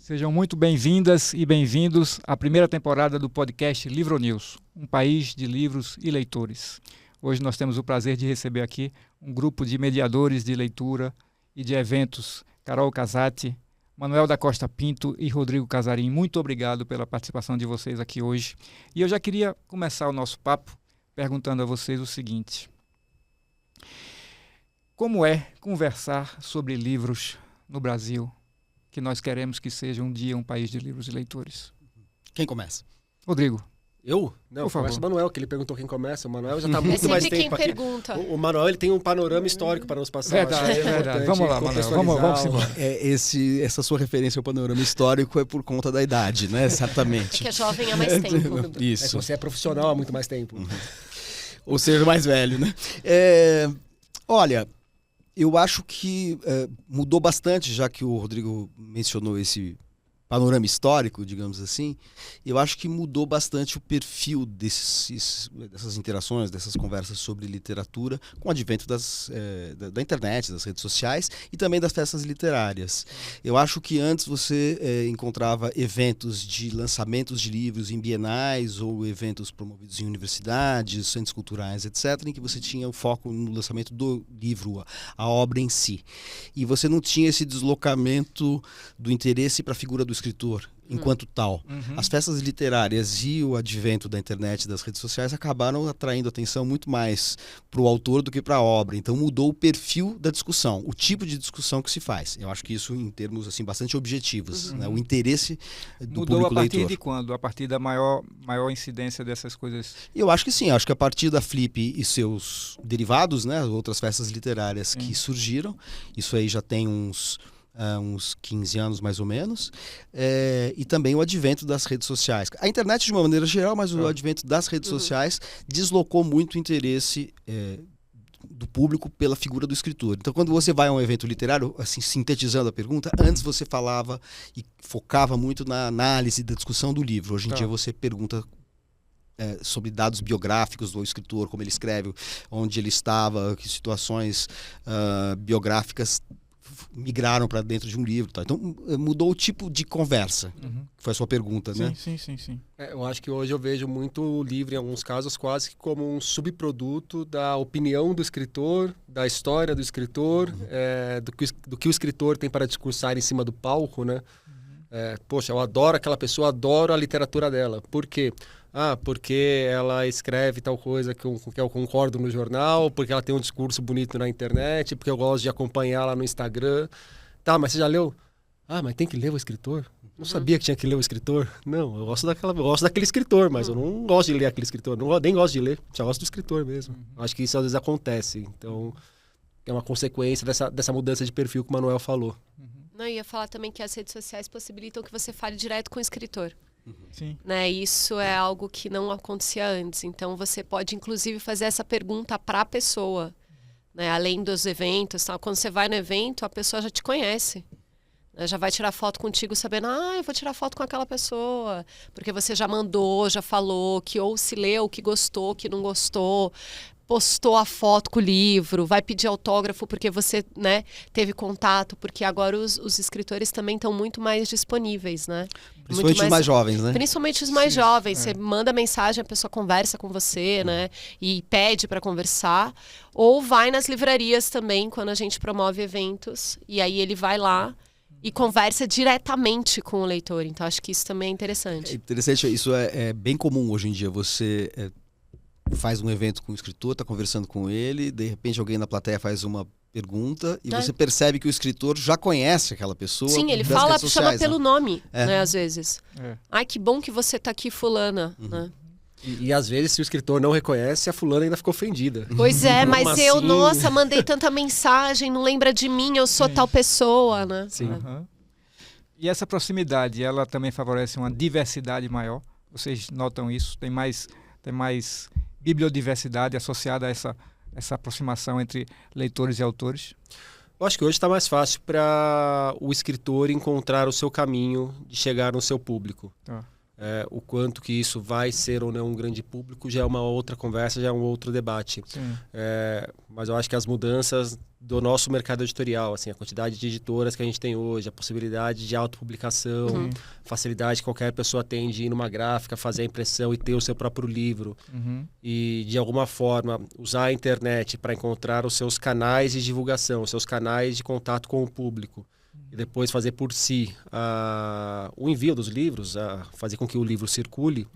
Sejam muito bem-vindas e bem-vindos à primeira temporada do podcast Livro News, um país de livros e leitores. Hoje nós temos o prazer de receber aqui um grupo de mediadores de leitura e de eventos, Carol Casati, Manuel da Costa Pinto e Rodrigo Casarim. Muito obrigado pela participação de vocês aqui hoje. E eu já queria começar o nosso papo perguntando a vocês o seguinte: como é conversar sobre livros no Brasil, que nós queremos que seja um dia um país de livros e leitores? Quem começa? Rodrigo. Eu? Não, começa o Manuel, que ele perguntou quem começa. O Manuel já está muito mais tempo quem aqui. pergunta. O Manuel ele tem um panorama histórico para nos passar. Verdade. Vamos lá, Manuel. Vamos embora. Essa sua referência ao panorama histórico é por conta da idade, né? Certamente. Porque é jovem há mais tempo. Isso. É que você é profissional há muito mais tempo. Ou seja, mais velho, né? Olha, eu acho que mudou bastante, já que o Rodrigo mencionou esse panorama histórico, digamos assim. Eu acho que mudou bastante o perfil dessas interações, dessas conversas sobre literatura, com o advento da internet, das redes sociais e também das festas literárias. Eu acho que antes você encontrava eventos de lançamentos de livros em bienais ou eventos promovidos em universidades, centros culturais, etc., em que você tinha o foco no lançamento do livro, a obra em si. E você não tinha esse deslocamento do interesse para a figura do escritor enquanto tal. As festas literárias e o advento da internet e das redes sociais acabaram atraindo atenção muito mais para o autor do que para a obra. Então mudou o perfil da discussão, o tipo de discussão que se faz. Eu acho que isso em termos assim bastante objetivos, né? O interesse do mudou público leitor. Mudou a partir de quando? A partir da maior incidência dessas coisas? Eu acho que sim. Acho que a partir da Flip e seus derivados, né, outras festas literárias que surgiram, isso aí já tem uns 15 anos mais ou menos, e também o advento das redes sociais. A internet de uma maneira geral, mas o advento das redes sociais deslocou muito o interesse do público pela figura do escritor. Então, quando você vai a um evento literário, assim, sintetizando a pergunta, antes você falava e focava muito na análise da discussão do livro. Hoje em dia você pergunta sobre dados biográficos do escritor, como ele escreve, onde ele estava, que situações biográficas migraram para dentro de um livro. Tá? Então, mudou o tipo de conversa. Foi a sua pergunta, né? Sim. Eu acho que hoje eu vejo muito o livro, em alguns casos, quase que como um subproduto da opinião do escritor, da história do escritor, do que o escritor tem para discursar em cima do palco, né? Poxa, eu adoro aquela pessoa, adoro a literatura dela. Por quê? Porque ela escreve tal coisa com que eu concordo no jornal, porque ela tem um discurso bonito na internet, porque eu gosto de acompanhá-la no Instagram. Tá, mas você já leu? Mas tem que ler o escritor? Não sabia que tinha que ler o escritor. Não, eu gosto daquele escritor, mas eu não gosto de ler aquele escritor. Nem gosto de ler, só gosto do escritor mesmo. Acho que isso às vezes acontece. Então, é uma consequência dessa mudança de perfil que o Manuel falou. Não, eu ia falar também que as redes sociais possibilitam que você fale direto com o escritor. Sim. Né? Isso é algo que não acontecia antes. Então, você pode, inclusive, fazer essa pergunta para a pessoa. Né? Além dos eventos. Tal. Quando você vai no evento, a pessoa já te conhece. Né? Já vai tirar foto contigo sabendo, eu vou tirar foto com aquela pessoa. Porque você já mandou, já falou, que ou se leu, que gostou, que não gostou. Postou a foto com o livro, vai pedir autógrafo porque você, né, teve contato, porque agora os escritores também estão muito mais disponíveis, né? Principalmente os mais jovens, né? Principalmente os mais jovens. Você manda mensagem, a pessoa conversa com você, né? E pede para conversar. Ou vai nas livrarias também, quando a gente promove eventos, e aí ele vai lá e conversa diretamente com o leitor. Então, acho que isso também é interessante. É interessante, isso é bem comum hoje em dia. Você faz um evento com o escritor, está conversando com ele, de repente alguém na plateia faz uma pergunta e você percebe que o escritor já conhece aquela pessoa. Sim, ele das fala, redes chama sociais, pelo né? nome, né, às vezes. Ai, que bom que você está aqui, fulana. Né? E às vezes, se o escritor não reconhece, a fulana ainda ficou ofendida. Pois é, mas Como eu, assim? nossa, mandei tanta mensagem, não lembra de mim, eu sou tal pessoa, né? Sim. E essa proximidade, ela também favorece uma diversidade maior? Vocês notam isso? Tem mais bibliodiversidade associada a essa aproximação entre leitores e autores? Eu acho que hoje está mais fácil para o escritor encontrar o seu caminho de chegar no seu público. O quanto que isso vai ser ou não um grande público já é uma outra conversa, já é um outro debate. Mas eu acho que as mudanças do nosso mercado editorial, assim, a quantidade de editoras que a gente tem hoje, a possibilidade de autopublicação, facilidade que qualquer pessoa tem de ir numa gráfica, fazer a impressão e ter o seu próprio livro. E, de alguma forma, usar a internet para encontrar os seus canais de divulgação, os seus canais de contato com o público. E depois fazer por si o envio dos livros, fazer com que o livro circule.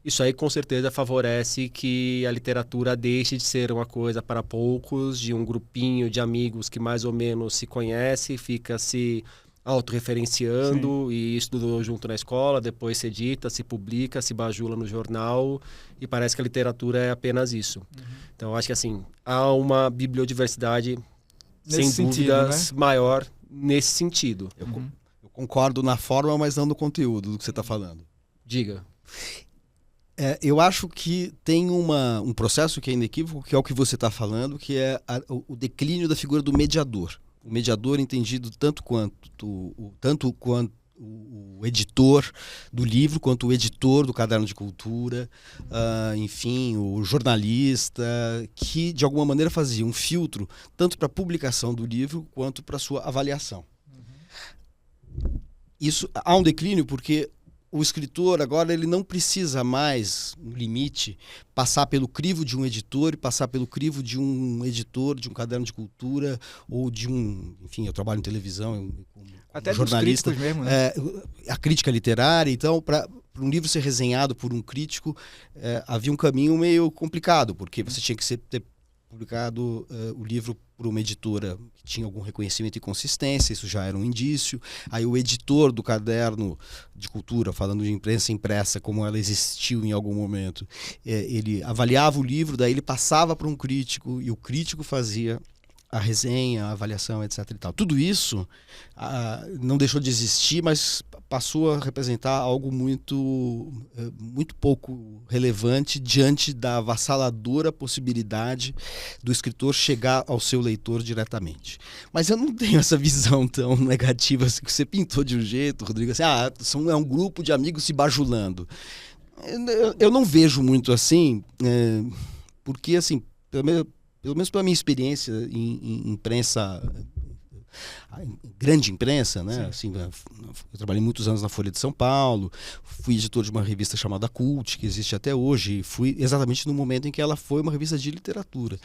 Isso aí com certeza favorece que a literatura deixe de ser uma coisa para poucos, de um grupinho de amigos que mais ou menos se conhece, fica se autorreferenciando e estudou junto na escola, depois se edita, se publica, se bajula no jornal e parece que a literatura é apenas isso. Então eu acho que assim, há uma bibliodiversidade sem dúvidas maior nesse sentido. Eu concordo na forma, mas não no conteúdo do que você está falando. Diga. Eu acho que tem um processo que é inequívoco, que é o que você está falando, que é o declínio da figura do mediador. O mediador entendido tanto quanto o editor do livro, quanto o editor do caderno de cultura, enfim, o jornalista, que de alguma maneira fazia um filtro tanto para a publicação do livro quanto para a sua avaliação. Isso há um declínio porque o escritor agora ele não precisa mais, no limite, passar pelo crivo de um editor e passar pelo crivo de um editor de um caderno de cultura ou de um... Enfim, eu trabalho em televisão como até jornalista. Dos críticos mesmo, né? A crítica literária, então, para um livro ser resenhado por um crítico, havia um caminho meio complicado, porque você tinha que ter publicado o livro por uma editora que tinha algum reconhecimento e consistência, isso já era um indício. Aí o editor do caderno de cultura, falando de imprensa impressa, como ela existiu em algum momento, ele avaliava o livro, daí ele passava para um crítico e o crítico fazia a resenha, a avaliação, etc. e tal. Tudo isso não deixou de existir, mas passou a representar algo muito pouco relevante diante da avassaladora possibilidade do escritor chegar ao seu leitor diretamente. Mas eu não tenho essa visão tão negativa assim, que você pintou de um jeito, Rodrigo, assim, é um grupo de amigos se bajulando. Eu não vejo muito assim, porque, assim, pelo menos pela minha experiência em imprensa, grande imprensa, né? Assim, eu trabalhei muitos anos na Folha de São Paulo, fui editor de uma revista chamada Cult, que existe até hoje, e fui exatamente no momento em que ela foi uma revista de literatura.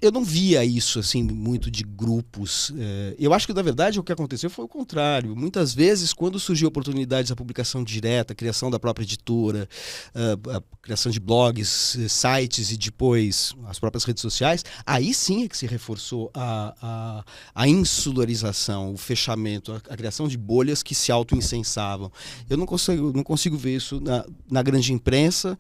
Eu não via isso assim muito de grupos. Eu acho que, na verdade, o que aconteceu foi o contrário. Muitas vezes, quando surgiu a oportunidade da publicação direta, a criação da própria editora, a criação de blogs, sites e depois as próprias redes sociais, aí sim é que se reforçou a insularização, o fechamento, a criação de bolhas que se auto-incensavam. Eu não consigo ver isso na grande imprensa,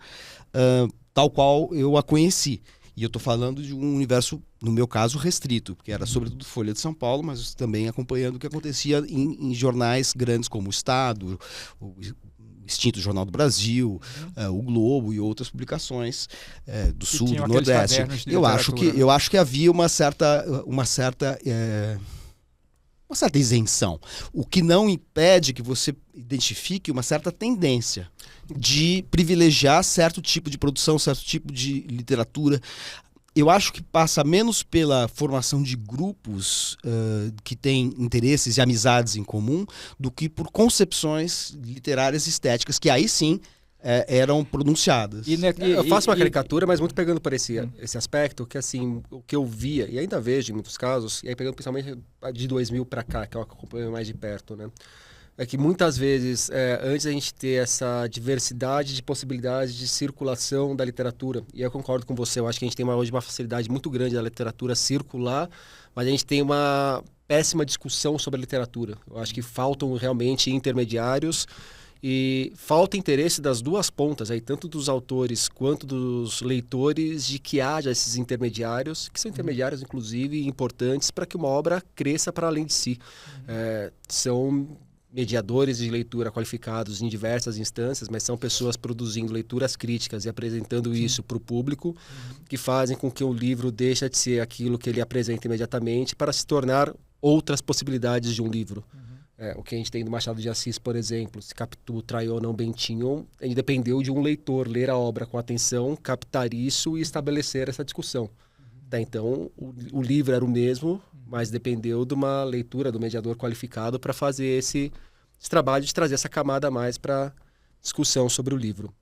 tal qual eu a conheci. E eu estou falando de um universo, no meu caso, restrito, porque era sobretudo Folha de São Paulo, mas também acompanhando o que acontecia em jornais grandes como o Estado, o extinto Jornal do Brasil, o Globo e outras publicações do Sul, do Nordeste. Eu acho que havia uma certa isenção, o que não impede que você identifique uma certa tendência de privilegiar certo tipo de produção, certo tipo de literatura. Eu acho que passa menos pela formação de grupos que têm interesses e amizades em comum do que por concepções literárias estéticas, que aí sim eram pronunciadas. Eu faço uma caricatura, mas muito pegando para esse aspecto, que assim, o que eu via, e ainda vejo em muitos casos, e aí pegando principalmente de 2000 para cá, que eu acompanho mais de perto, né? É que muitas vezes, antes a gente ter essa diversidade de possibilidades de circulação da literatura, e eu concordo com você, eu acho que a gente tem hoje uma facilidade muito grande da literatura circular, mas a gente tem uma péssima discussão sobre a literatura. Eu acho que faltam realmente intermediários e falta interesse das duas pontas, aí, tanto dos autores quanto dos leitores, de que haja esses intermediários, que são intermediários, inclusive, importantes para que uma obra cresça para além de si. São mediadores de leitura qualificados em diversas instâncias, mas são pessoas produzindo leituras críticas e apresentando isso para o público, que fazem com que o livro deixe de ser aquilo que ele apresenta imediatamente para se tornar outras possibilidades de um livro. O que a gente tem do Machado de Assis, por exemplo, se Capitu, traiu ou não Bentinho, a gente dependeu de um leitor ler a obra com atenção, captar isso e estabelecer essa discussão. Tá, então, o livro era o mesmo, mas dependeu de uma leitura do mediador qualificado para fazer esse trabalho de trazer essa camada a mais para discussão sobre o livro.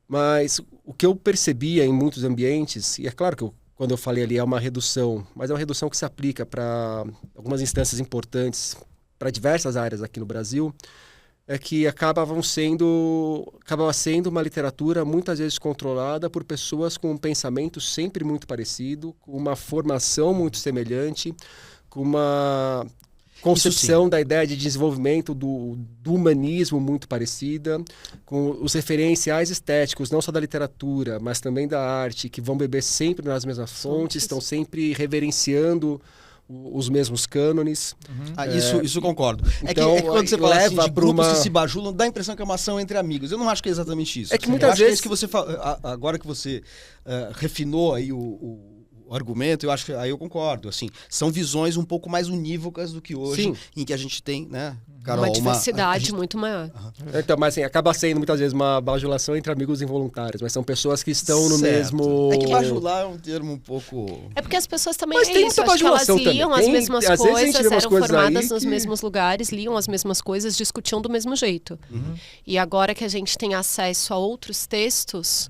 Mas o que eu percebia em muitos ambientes, e é claro que quando eu falei ali é uma redução, mas é uma redução que se aplica para algumas instâncias importantes, para diversas áreas aqui no Brasil, é que acaba sendo uma literatura muitas vezes controlada por pessoas com um pensamento sempre muito parecido, com uma formação muito semelhante, com uma concepção da ideia de desenvolvimento do humanismo muito parecida, com os referenciais estéticos, não só da literatura, mas também da arte, que vão beber sempre nas mesmas fontes, estão sempre reverenciando os mesmos cânones. Isso concordo. Então, é que quando você fala assim, de grupos uma... que se bajulam, dá a impressão que é uma ação entre amigos. Eu não acho que é exatamente isso. É que muitas vezes... Que você agora que você refinou aí o argumento, eu acho que aí eu concordo. Assim, são visões um pouco mais unívocas do que hoje, Sim. Em que a gente tem, né, Carol, uma diversidade muito maior. Então, mas assim, acaba sendo muitas vezes uma bajulação entre amigos involuntários, mas são pessoas que estão no mesmo... É que bajular é um termo um pouco... É porque as pessoas também, mas tem muita acho que elas liam também. as mesmas às vezes a gente coisas, vê umas eram coisas formadas aí nos mesmos lugares, liam as mesmas coisas, discutiam do mesmo jeito. E agora que a gente tem acesso a outros textos,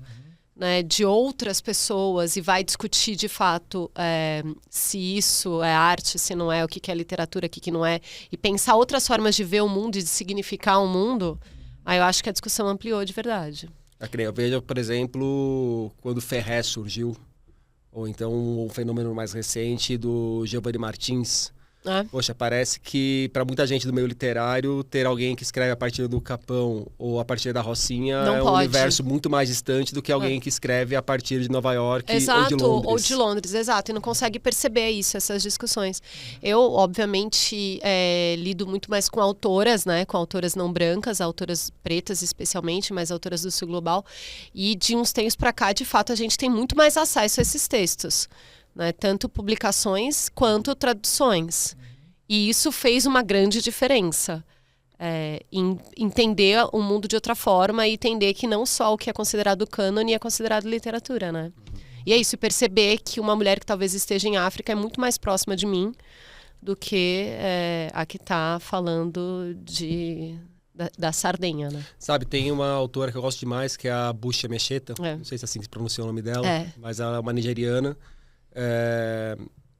né, de outras pessoas e vai discutir de fato se isso é arte, se não é, o que é literatura, o que não é, e pensar outras formas de ver o mundo e de significar o mundo, aí eu acho que a discussão ampliou de verdade. Eu vejo, por exemplo, quando Ferré surgiu, ou então um fenômeno mais recente do Giovanni Martins. Poxa, parece que para muita gente do meio literário, ter alguém que escreve a partir do Capão ou a partir da Rocinha não é pode. Um universo muito mais distante do que alguém que escreve a partir de Nova York ou de Londres. Exato, e não consegue perceber isso, essas discussões. Eu, obviamente, lido muito mais com autoras, né, com autoras não brancas, autoras pretas especialmente, mas autoras do Sul Global, e de uns tempos para cá, de fato, a gente tem muito mais acesso a esses textos. Né, tanto publicações quanto traduções. E isso fez uma grande diferença. Em entender o mundo de outra forma e entender que não só o que é considerado cânone é considerado literatura. Né? E é isso, perceber que uma mulher que talvez esteja em África é muito mais próxima de mim do que a que está falando da Sardenha. Né? Sabe, tem uma autora que eu gosto demais, que é a Bushi Mecheta. Não sei se é assim que se pronuncia o nome dela, mas ela é uma nigeriana.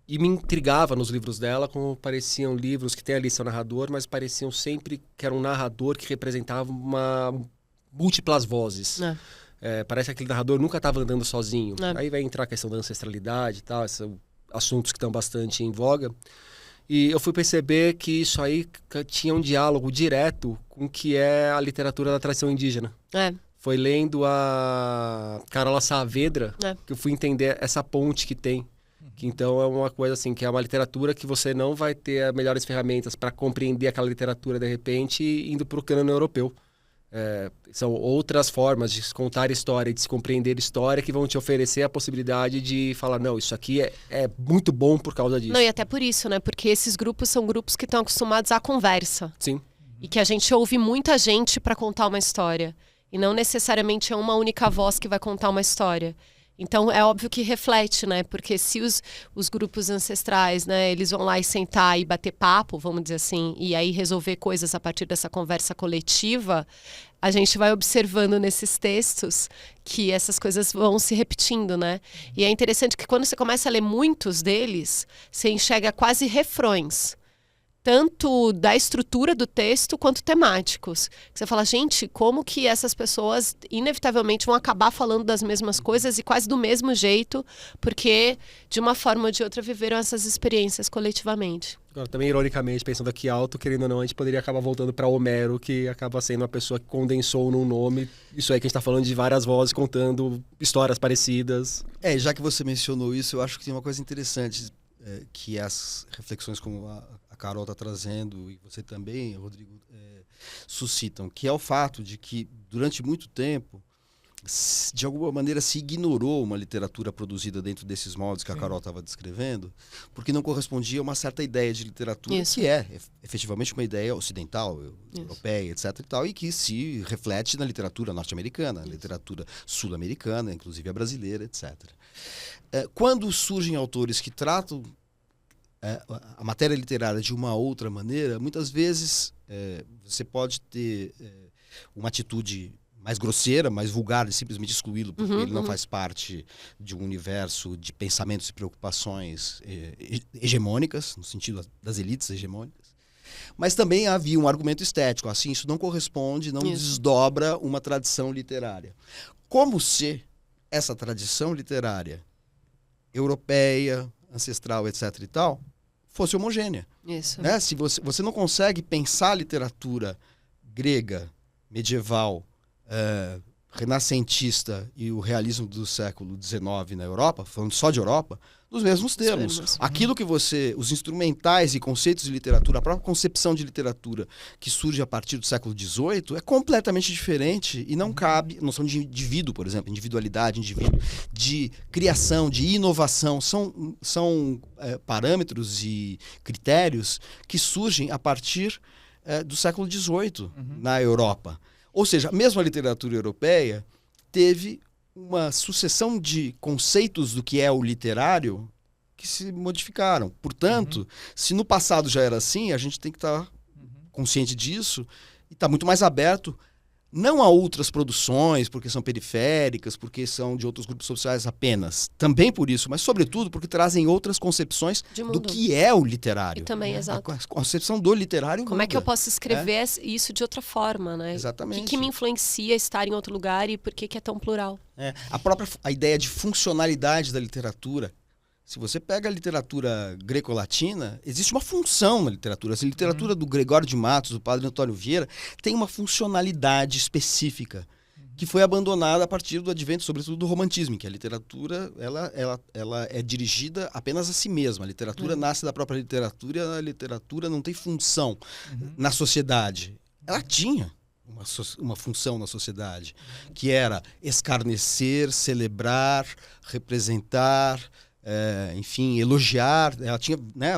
E me intrigava nos livros dela como pareciam livros que tem ali seu narrador, mas pareciam sempre que era um narrador que representava múltiplas vozes. Parece que aquele narrador nunca estava andando sozinho. Aí vai entrar a questão da ancestralidade e tal, esses assuntos que estão bastante em voga. E eu fui perceber que isso aí tinha um diálogo direto com o que é a literatura da tradição indígena. Foi lendo a Carola Saavedra que eu fui entender essa ponte que tem. Que então é uma coisa assim, que é uma literatura que você não vai ter as melhores ferramentas para compreender aquela literatura de repente indo para o cânone europeu. São outras formas de contar história, de se compreender história que vão te oferecer a possibilidade de falar, não, isso aqui é muito bom por causa disso. Não, e até por isso, né? Porque esses grupos são grupos que estão acostumados à conversa. Sim. E que a gente ouve muita gente para contar uma história. E não necessariamente é uma única voz que vai contar uma história. Então, é óbvio que reflete, né? Porque se os grupos ancestrais, né, eles vão lá e sentar e bater papo, vamos dizer assim, e aí resolver coisas a partir dessa conversa coletiva, a gente vai observando nesses textos que essas coisas vão se repetindo, né? E é interessante que quando você começa a ler muitos deles, você enxerga quase refrões. Tanto da estrutura do texto quanto temáticos. Você fala, gente, como que essas pessoas inevitavelmente vão acabar falando das mesmas coisas e quase do mesmo jeito, porque de uma forma ou de outra viveram essas experiências coletivamente. Agora, também ironicamente, pensando aqui alto, querendo ou não, a gente poderia acabar voltando para Homero, que acaba sendo uma pessoa que condensou num nome. Isso aí que a gente está falando de várias vozes contando histórias parecidas. Já que você mencionou isso, eu acho que tem uma coisa interessante, que as reflexões como a Carol está trazendo, e você também, Rodrigo, suscitam, que é o fato de que, durante muito tempo, de alguma maneira se ignorou uma literatura produzida dentro desses moldes que a Carol estava descrevendo, porque não correspondia a uma certa ideia de literatura que é efetivamente uma ideia ocidental, europeia, etc. e tal, e que se reflete na literatura norte-americana, na literatura sul-americana, inclusive a brasileira, etc. Quando surgem autores que tratam a matéria literária de uma outra maneira, muitas vezes você pode ter uma atitude mais grosseira, mais vulgar, de simplesmente excluí-lo, porque ele não faz parte de um universo de pensamentos e preocupações hegemônicas, no sentido das elites hegemônicas. Mas também havia um argumento estético, assim, isso não corresponde, não desdobra uma tradição literária. Como se essa tradição literária europeia, ancestral, etc. e tal, fosse homogênea. Isso. Né? Se você não consegue pensar a literatura grega, medieval, renascentista e o realismo do século XIX na Europa, falando só de Europa, nos mesmos termos. Aquilo que os instrumentais e conceitos de literatura, a própria concepção de literatura que surge a partir do século XVIII é completamente diferente e não cabe, noção de indivíduo, por exemplo, individualidade, indivíduo, de criação, de inovação, são parâmetros e critérios que surgem a partir do século XVIII na Europa. Ou seja, mesmo a literatura europeia teve uma sucessão de conceitos do que é o literário que se modificaram. Portanto, se no passado já era assim, a gente tem que estar consciente disso e estar muito mais aberto, não a outras produções, porque são periféricas, porque são de outros grupos sociais apenas. Também por isso, mas sobretudo porque trazem outras concepções do que é o literário. E também, exato. A concepção do literário Como muda. é que eu posso escrever isso de outra forma, né? Exatamente. O que me influencia estar em outro lugar e por que é tão plural? A ideia de funcionalidade da literatura. Se você pega a literatura greco-latina, existe uma função na literatura. A literatura do Gregório de Matos, do Padre Antônio Vieira, tem uma funcionalidade específica que foi abandonada a partir do advento, sobretudo, do romantismo, que a literatura ela é dirigida apenas a si mesma. A literatura nasce da própria literatura e a literatura não tem função na sociedade. Ela tinha uma função na sociedade, que era escarnecer, celebrar, representar, enfim, elogiar. Ela tinha, né,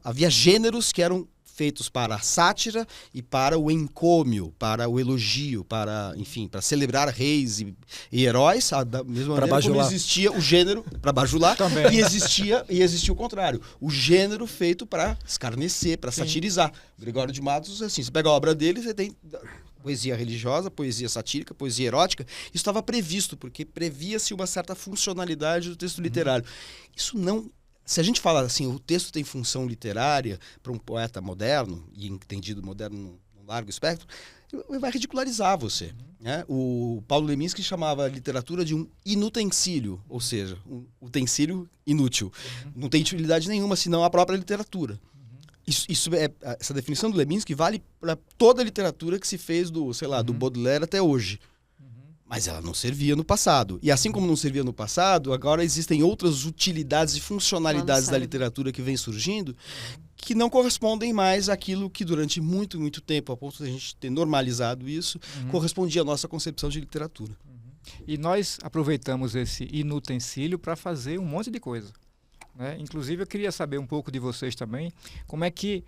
havia gêneros que eram feitos para a sátira e para o encômio, para o elogio, para, enfim, para celebrar reis e heróis, da mesma maneira como existia o gênero para bajular, e existia o contrário, o gênero feito para escarnecer, para satirizar. O Gregório de Matos, assim, você pega a obra dele, você tem poesia religiosa, poesia satírica, poesia erótica. Isso estava previsto, porque previa-se uma certa funcionalidade do texto literário. Isso não... Se a gente fala assim, o texto tem função literária para um poeta moderno, e entendido moderno num largo espectro, ele vai ridicularizar você. Né? O Paulo Leminski chamava a literatura de um inutensílio, ou seja, um utensílio inútil. Não tem utilidade nenhuma, senão a própria literatura. Essa definição do Leminski vale para toda a literatura que se fez do Baudelaire até hoje. Mas ela não servia no passado. E assim como não servia no passado, agora existem outras utilidades e funcionalidades da literatura que vem surgindo que não correspondem mais àquilo que durante muito, muito tempo, a ponto de a gente ter normalizado isso, correspondia à nossa concepção de literatura. E nós aproveitamos esse inutensílio para fazer um monte de coisa. Né? Inclusive, eu queria saber um pouco de vocês também, como é que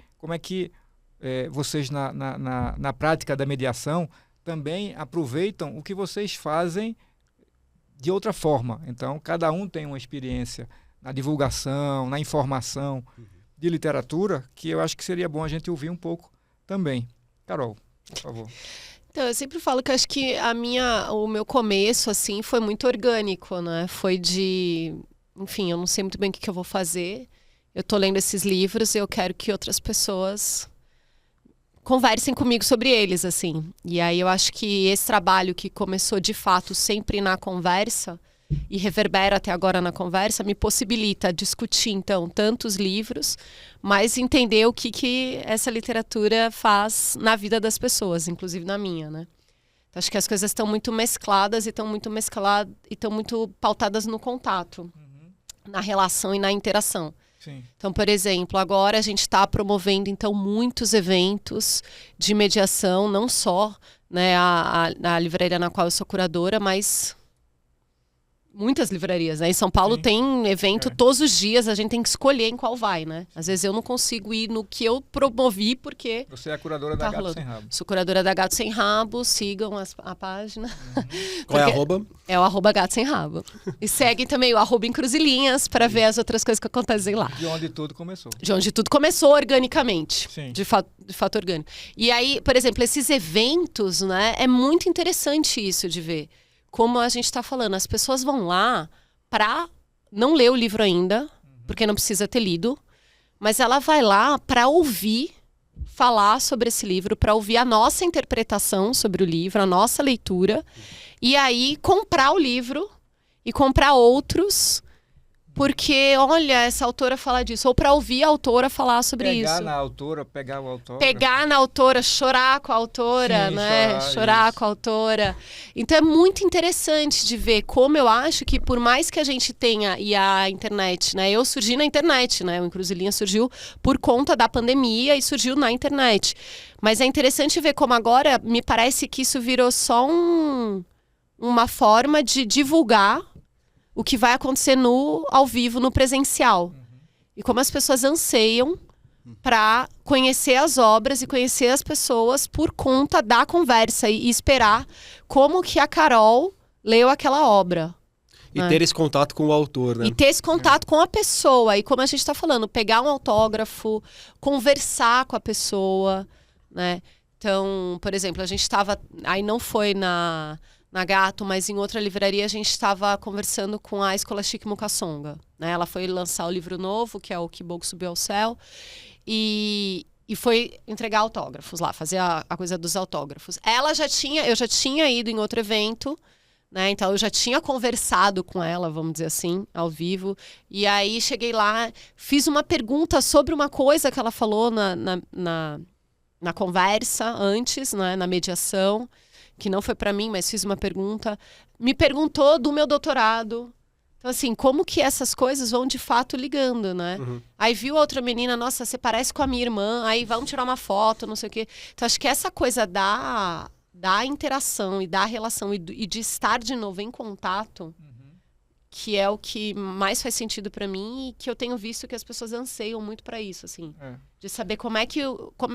vocês, na prática da mediação, também aproveitam o que vocês fazem de outra forma. Então, cada um tem uma experiência na divulgação, na informação de literatura, que eu acho que seria bom a gente ouvir um pouco também. Carol, por favor. Então, eu sempre falo que acho que o meu começo, assim, foi muito orgânico, né? Foi de... Enfim, eu não sei muito bem o que eu vou fazer. Eu tô lendo esses livros e eu quero que outras pessoas conversem comigo sobre eles, assim. E aí eu acho que esse trabalho que começou de fato sempre na conversa e reverbera até agora na conversa me possibilita discutir, então, tantos livros, mas entender o que essa literatura faz na vida das pessoas, inclusive na minha, né? Então, acho que as coisas estão muito mescladas e estão muito pautadas no contato, na relação e na interação. Sim. Então, por exemplo, agora a gente está promovendo então muitos eventos de mediação, não só, né, a livraria na qual eu sou curadora, mas muitas livrarias, né? Em São Paulo Sim. tem evento todos os dias, a gente tem que escolher em qual vai, né? Às vezes eu não consigo ir no que eu promovi porque Você é a curadora da tá Gato rolando. Sem Rabo. Sou curadora da Gato Sem Rabo, sigam a página. Qual é a Porque arroba? É o @Gato Sem Rabo. E seguem também o @Encruzilhinhas para ver as outras coisas que acontecem lá. De onde tudo começou. De onde tudo começou organicamente. Sim. De fato orgânico. E aí, por exemplo, esses eventos, né? É muito interessante isso de ver. Como a gente está falando, as pessoas vão lá para não ler o livro ainda, porque não precisa ter lido, mas ela vai lá para ouvir falar sobre esse livro, para ouvir a nossa interpretação sobre o livro, a nossa leitura, e aí comprar o livro e comprar outros, porque, olha, essa autora fala disso, ou para ouvir a autora falar sobre Pegar isso. na autora, pegar o autor. Pegar na autora, chorar com a autora, Sim, né? Chorar isso. com a autora. Então é muito interessante de ver como eu acho que por mais que a gente tenha e a internet, né? Eu surgi na internet, né? O Encruzilhinha surgiu por conta da pandemia e surgiu na internet. Mas é interessante ver como agora me parece que isso virou só uma forma de divulgar o que vai acontecer ao vivo, no presencial. E como as pessoas anseiam para conhecer as obras e conhecer as pessoas por conta da conversa e esperar como que a Carol leu aquela obra. E ter esse contato com o autor, né? E ter esse contato com a pessoa. E como a gente está falando, pegar um autógrafo, conversar com a pessoa, né? Então, por exemplo, a gente estava... Aí não foi na Gato, mas em outra livraria a gente estava conversando com a Scholastic Mukasonga, né? Ela foi lançar o livro novo, que é o Que Bom Que Subiu ao Céu, e foi entregar autógrafos lá, fazer a coisa dos autógrafos. Eu já tinha ido em outro evento, né? Então eu já tinha conversado com ela, vamos dizer assim, ao vivo, e aí cheguei lá, fiz uma pergunta sobre uma coisa que ela falou na conversa antes, né? Na mediação, que não foi para mim, mas fiz uma pergunta. Me perguntou do meu doutorado. Então, assim, como que essas coisas vão de fato ligando, né? Uhum. Aí viu a outra menina, nossa, você parece com a minha irmã, aí vamos tirar uma foto, não sei o quê. Então, acho que essa coisa da interação e da relação e de estar de novo em contato, que é o que mais faz sentido para mim e que eu tenho visto que as pessoas anseiam muito para isso, assim. De saber como é que...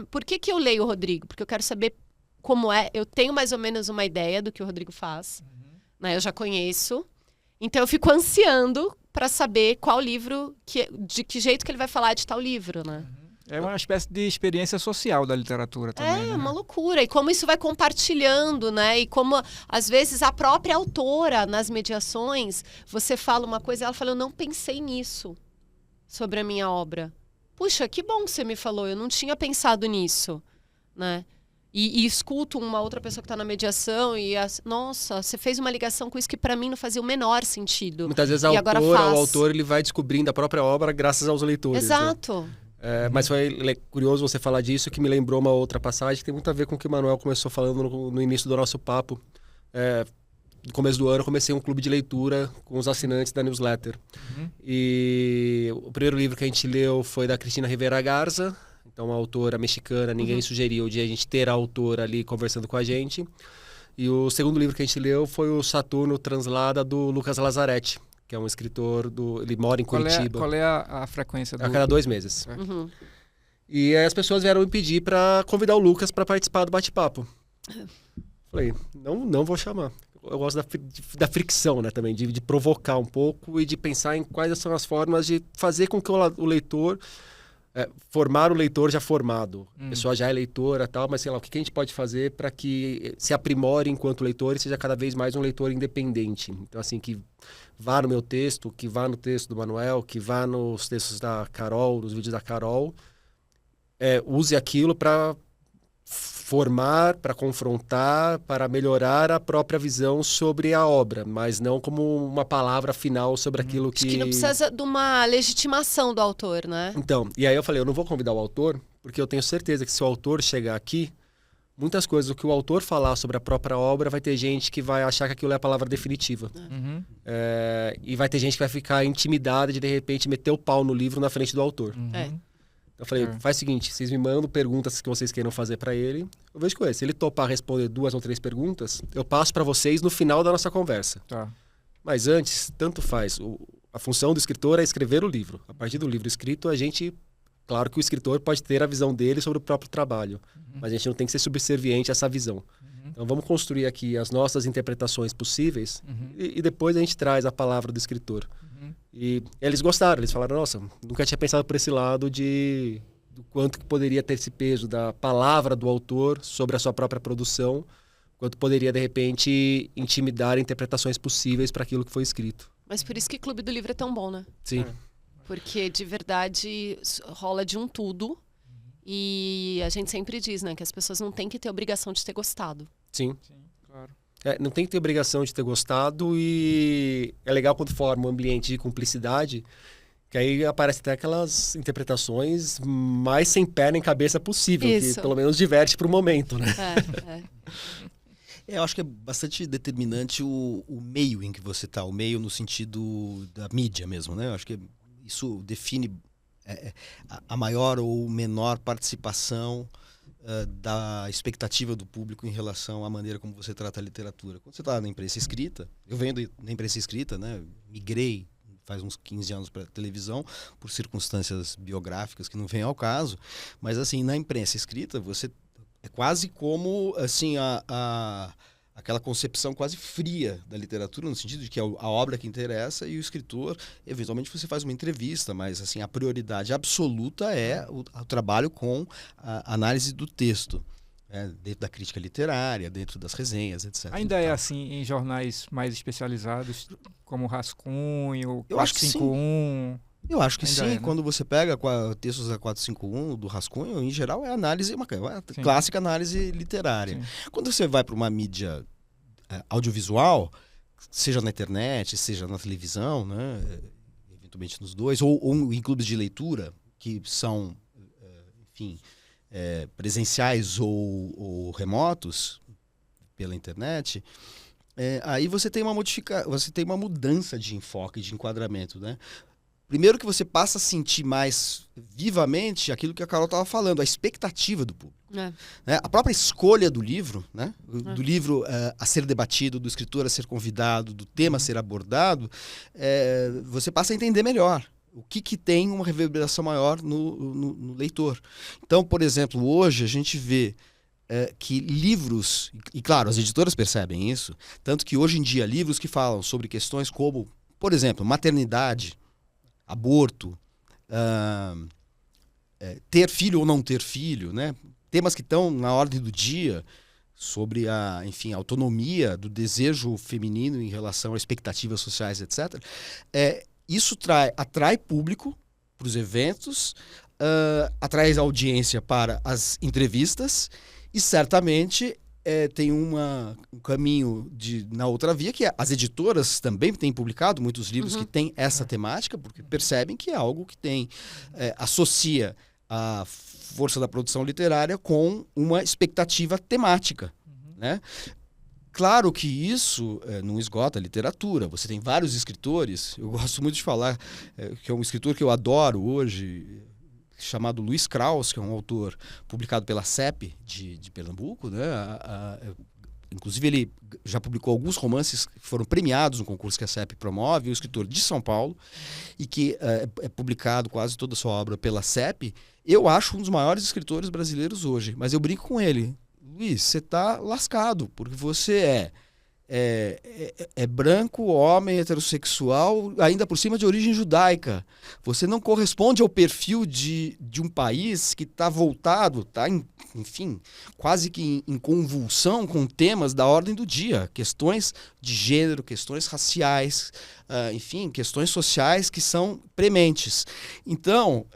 por que eu leio o Rodrigo? Porque eu quero saber como é, eu tenho mais ou menos uma ideia do que o Rodrigo faz, né? Eu já conheço, então eu fico ansiando para saber qual livro, de que jeito que ele vai falar de tal livro, né? É uma espécie de experiência social da literatura também. É uma loucura, e como isso vai compartilhando, né? E como, às vezes, a própria autora, nas mediações, você fala uma coisa e ela fala, eu não pensei nisso sobre a minha obra. Puxa, que bom que você me falou, eu não tinha pensado nisso, né? E escuto uma outra pessoa que está na mediação e, nossa, você fez uma ligação com isso que para mim não fazia o menor sentido. Muitas vezes a autora ou o autor ele vai descobrindo a própria obra graças aos leitores. Exato. Né? Mas foi curioso você falar disso, que me lembrou uma outra passagem que tem muito a ver com o que o Manuel começou falando no início do nosso papo. No começo do ano eu comecei um clube de leitura com os assinantes da newsletter. E o primeiro livro que a gente leu foi da Cristina Rivera Garza, então uma autora mexicana. Ninguém sugeriu de a gente ter a autora ali conversando com a gente. E o segundo livro que a gente leu foi o Saturno Translada, do Lucas Lazzaretti, que é um escritor, ele mora em Curitiba. Qual é a frequência do... A cada 2 meses. E aí as pessoas vieram me pedir para convidar o Lucas para participar do bate-papo. Falei, não vou chamar. Eu gosto da fricção, né, também, de provocar um pouco e de pensar em quais são as formas de fazer com que o leitor... formar o leitor já formado. A pessoa já é leitora e tal, mas sei lá, o que a gente pode fazer para que se aprimore enquanto leitor e seja cada vez mais um leitor independente. Então, assim, que vá no meu texto, que vá no texto do Manuel, que vá nos textos da Carol, nos vídeos da Carol, use aquilo para formar, para confrontar, para melhorar a própria visão sobre a obra, mas não como uma palavra final sobre aquilo que... Acho que não precisa de uma legitimação do autor, né? Então, e aí eu falei, eu não vou convidar o autor, porque eu tenho certeza que se o autor chegar aqui, muitas coisas, o que o autor falar sobre a própria obra, vai ter gente que vai achar que aquilo é a palavra definitiva. Uhum. E vai ter gente que vai ficar intimidada de repente, meter o pau no livro na frente do autor. Uhum. É. Eu falei, É. faz o seguinte, vocês me mandam perguntas que vocês queiram fazer para ele, eu vejo com ele. Se ele topar responder 2 ou 3 perguntas, eu passo para vocês no final da nossa conversa. Tá. Mas antes, tanto faz. A função do escritor é escrever o livro. A partir do livro escrito, claro que o escritor pode ter a visão dele sobre o próprio trabalho, mas a gente não tem que ser subserviente a essa visão. Então vamos construir aqui as nossas interpretações possíveis e depois a gente traz a palavra do escritor. E eles gostaram, eles falaram, nossa, nunca tinha pensado por esse lado do quanto que poderia ter esse peso da palavra do autor sobre a sua própria produção, quanto poderia, de repente, intimidar interpretações possíveis para aquilo que foi escrito. Mas por isso que Clube do Livro é tão bom, né? Sim. Porque, de verdade, rola de um tudo. E a gente sempre diz, né? Que as pessoas não têm que ter obrigação de ter gostado. Sim. Sim, claro. Não tem que ter obrigação de ter gostado e é legal quando forma um ambiente de cumplicidade, que aí aparecem até aquelas interpretações mais sem pé nem cabeça possível, Isso. que pelo menos diverte pro momento, né? Eu acho que é bastante determinante o meio em que você está, o meio no sentido da mídia mesmo, né? Eu acho que isso define a maior ou menor participação da expectativa do público em relação à maneira como você trata a literatura. Quando você está na imprensa escrita, eu venho da imprensa escrita, né? Migrei faz uns 15 anos para televisão por circunstâncias biográficas que não vêm ao caso, mas assim, na imprensa escrita você é quase como assim aquela concepção quase fria da literatura, no sentido de que é a obra que interessa e o escritor, eventualmente você faz uma entrevista, mas assim, a prioridade absoluta é o trabalho com a análise do texto, dentro da crítica literária, dentro das resenhas, etc. Ainda é assim em jornais mais especializados, como Rascunho, Eu acho que sim. 451... Eu acho que Ainda sim, é, né? quando você pega textos da 451, do Rascunho, em geral é análise, uma clássica análise literária. Sim. Quando você vai para uma mídia audiovisual, seja na internet, seja na televisão, né, eventualmente nos dois, ou em clubes de leitura, que são, enfim, presenciais ou remotos pela internet, aí você tem uma mudança de enfoque, de enquadramento, né? Primeiro que você passa a sentir mais vivamente aquilo que a Carol estava falando, a expectativa do público. Né? A própria escolha do livro, né? Do livro a ser debatido, do escritor a ser convidado, do tema a ser abordado, você passa a entender melhor o que tem uma reverberação maior no leitor. Então, por exemplo, hoje a gente vê que livros, e claro, as editoras percebem isso, tanto que hoje em dia livros que falam sobre questões como, por exemplo, maternidade, aborto, ter filho ou não ter filho, né? Temas que estão na ordem do dia sobre a autonomia do desejo feminino em relação a expectativas sociais, etc. Isso atrai público para os eventos, atrai audiência para as entrevistas e certamente tem um caminho na outra via, que as editoras também têm publicado muitos livros que têm essa temática, porque percebem que é algo que associa a força da produção literária com uma expectativa temática. Né? Claro que isso não esgota a literatura. Você tem vários escritores, eu gosto muito de falar, que é um escritor que eu adoro hoje, chamado Luiz Krauss, que é um autor publicado pela CEP de Pernambuco, né? Inclusive ele já publicou alguns romances que foram premiados no concurso que a CEP promove, um escritor de São Paulo, e que é publicado quase toda a sua obra pela CEP. Eu acho um dos maiores escritores brasileiros hoje, mas eu brinco com ele. Luiz, você está lascado, porque você é branco, homem, heterossexual, ainda por cima de origem judaica. Você não corresponde ao perfil de um país que está voltado, enfim, quase que em convulsão com temas da ordem do dia. Questões de gênero, questões raciais, enfim, questões sociais que são prementes. Então,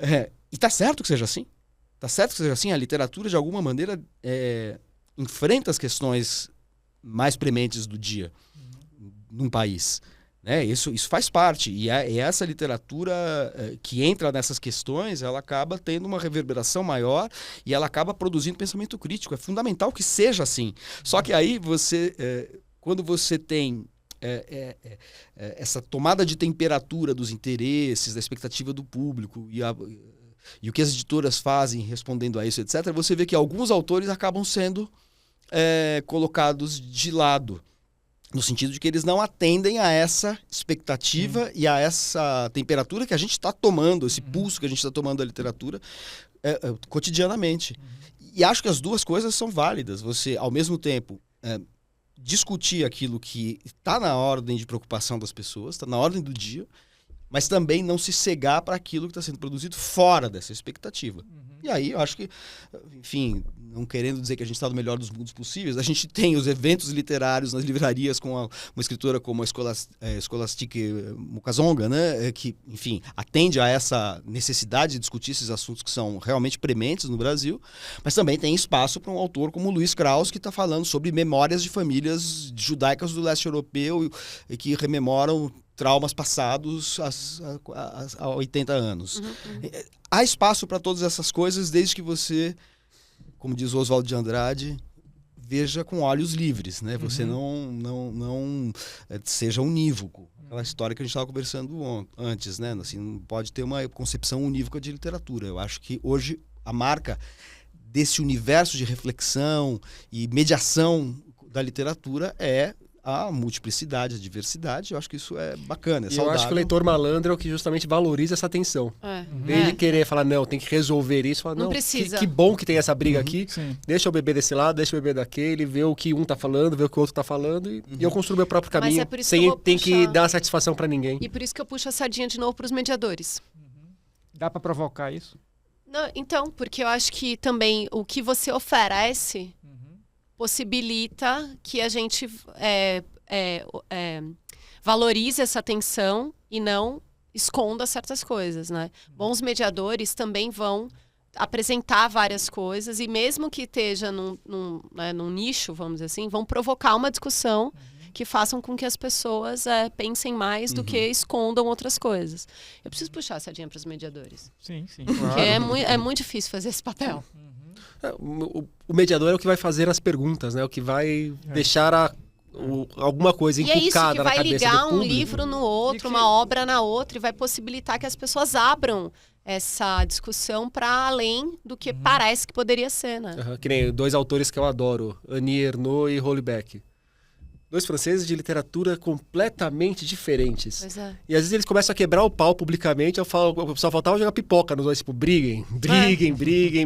e está certo que seja assim. Está certo que seja assim. A literatura, de alguma maneira, enfrenta as questões mais prementes do dia num país. Né? Isso faz parte. E essa literatura que entra nessas questões, ela acaba tendo uma reverberação maior e ela acaba produzindo pensamento crítico. É fundamental que seja assim. Só que aí quando você tem essa tomada de temperatura dos interesses, da expectativa do público e o que as editoras fazem respondendo a isso, etc., você vê que alguns autores acabam sendo colocados de lado. No sentido de que eles não atendem a essa expectativa e a essa temperatura que a gente está tomando, esse pulso que a gente está tomando da literatura cotidianamente. E acho que as duas coisas são válidas. Você, ao mesmo tempo, discutir aquilo que está na ordem de preocupação das pessoas, está na ordem do dia, mas também não se cegar para aquilo que está sendo produzido fora dessa expectativa. E aí eu acho que, enfim, não querendo dizer que a gente está no melhor dos mundos possíveis, a gente tem os eventos literários nas livrarias com uma escritora como a Scholastique Mukasonga, né, que, enfim, atende a essa necessidade de discutir esses assuntos que são realmente prementes no Brasil, mas também tem espaço para um autor como Luiz Krauss, que está falando sobre memórias de famílias judaicas do leste europeu e que rememoram traumas passados há 80 anos. Há espaço para todas essas coisas, desde que você, como diz Oswaldo de Andrade, veja com olhos livres, né? Você não seja unívoco. Aquela história que a gente estava conversando antes, né? Assim, não pode ter uma concepção unívoca de literatura. Eu acho que hoje a marca desse universo de reflexão e mediação da literatura é a multiplicidade, a diversidade. Eu acho que isso é bacana, é saudável. Eu acho que o leitor malandro é o que justamente valoriza essa tensão. Em vez de querer falar, não, tem que resolver isso, falar, não, precisa. Que bom que tem essa briga aqui, Sim. deixa eu beber desse lado, deixa eu beber daquele, ver o que um tá falando, ver o que o outro tá falando, e eu construo meu próprio caminho, Mas é por isso sem que eu vou ter puxar. que dar satisfação para ninguém. E por isso que eu puxo a sardinha de novo para os mediadores. Dá para provocar isso? Não, então, porque eu acho que também o que você oferece possibilita que a gente valorize essa tensão e não esconda certas coisas, né? Bons mediadores também vão apresentar várias coisas e mesmo que esteja num nicho, vamos dizer assim, vão provocar uma discussão que façam com que as pessoas pensem mais do que escondam outras coisas. Eu preciso puxar a sardinha para os mediadores. Sim, sim. Porque é muito difícil fazer esse papel. O mediador é o que vai fazer as perguntas, né? O que vai deixar alguma coisa E é isso inculcada que na vai cabeça ligar do um público. livro no outro, uma obra na outra, e vai possibilitar que as pessoas abram essa discussão para além do que parece que poderia ser, né? Que nem dois autores que eu adoro, Annie Ernaux e Houellebecq. Dois franceses de literatura completamente diferentes. Pois é. E às vezes eles começam a quebrar o pau publicamente, só faltava jogar pipoca nos dois, tipo, briguem,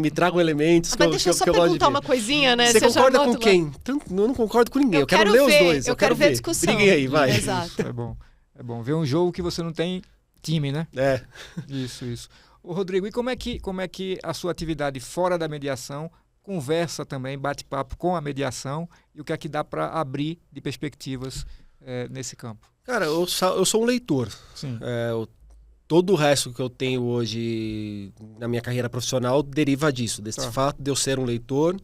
me tragam elementos Mas deixa eu só perguntar uma coisinha, né? Você já concorda anota com lá. quem? Eu não concordo com ninguém, eu quero ler os dois. Eu quero ver a discussão. Briguem aí, vai. Exato. É bom. É bom ver um jogo que você não tem time, né? É. Isso. Ô, Rodrigo, e como é que a sua atividade fora da mediação conversa também, bate papo com a mediação e o que é que dá para abrir de perspectivas nesse campo? Cara, eu sou um leitor. Sim. Todo o resto que eu tenho hoje na minha carreira profissional deriva disso, desse fato de eu ser um leitor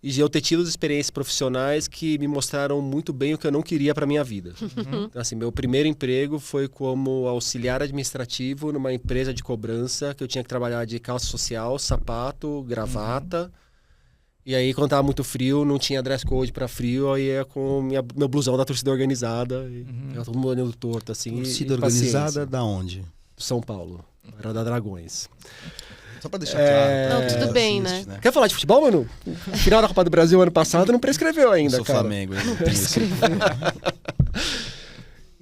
e de eu ter tido experiências profissionais que me mostraram muito bem o que eu não queria para minha vida. Então, assim, meu primeiro emprego foi como auxiliar administrativo numa empresa de cobrança que eu tinha que trabalhar de calça social, sapato, gravata. E aí, quando tava muito frio, não tinha dress code para frio, aí ia com meu blusão da torcida organizada. E ficava todo mundo olhando torto, assim. Torcida organizada da onde? São Paulo. Era da Dragões. Só pra deixar claro. Não, tudo bem, né? Quer falar de futebol, Manu? O final da Copa do Brasil ano passado não prescreveu ainda, Sou cara. Flamengo. Não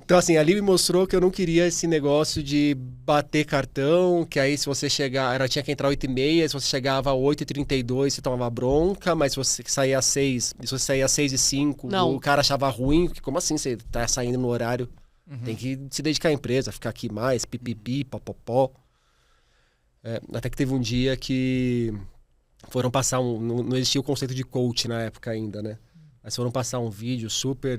Então, assim, ali me mostrou que eu não queria esse negócio de bater cartão, que aí se você chegar... tinha que entrar 8h30, se você chegava a 8h32, você tomava bronca, mas se você saía às 6, se você saía às 6h05, o cara achava ruim, como assim você tá saindo no horário? Tem que se dedicar à empresa, ficar aqui mais, pipipi, popopó. Até que teve um dia que foram passar não existia o conceito de coach na época ainda, né? Mas foram passar um vídeo super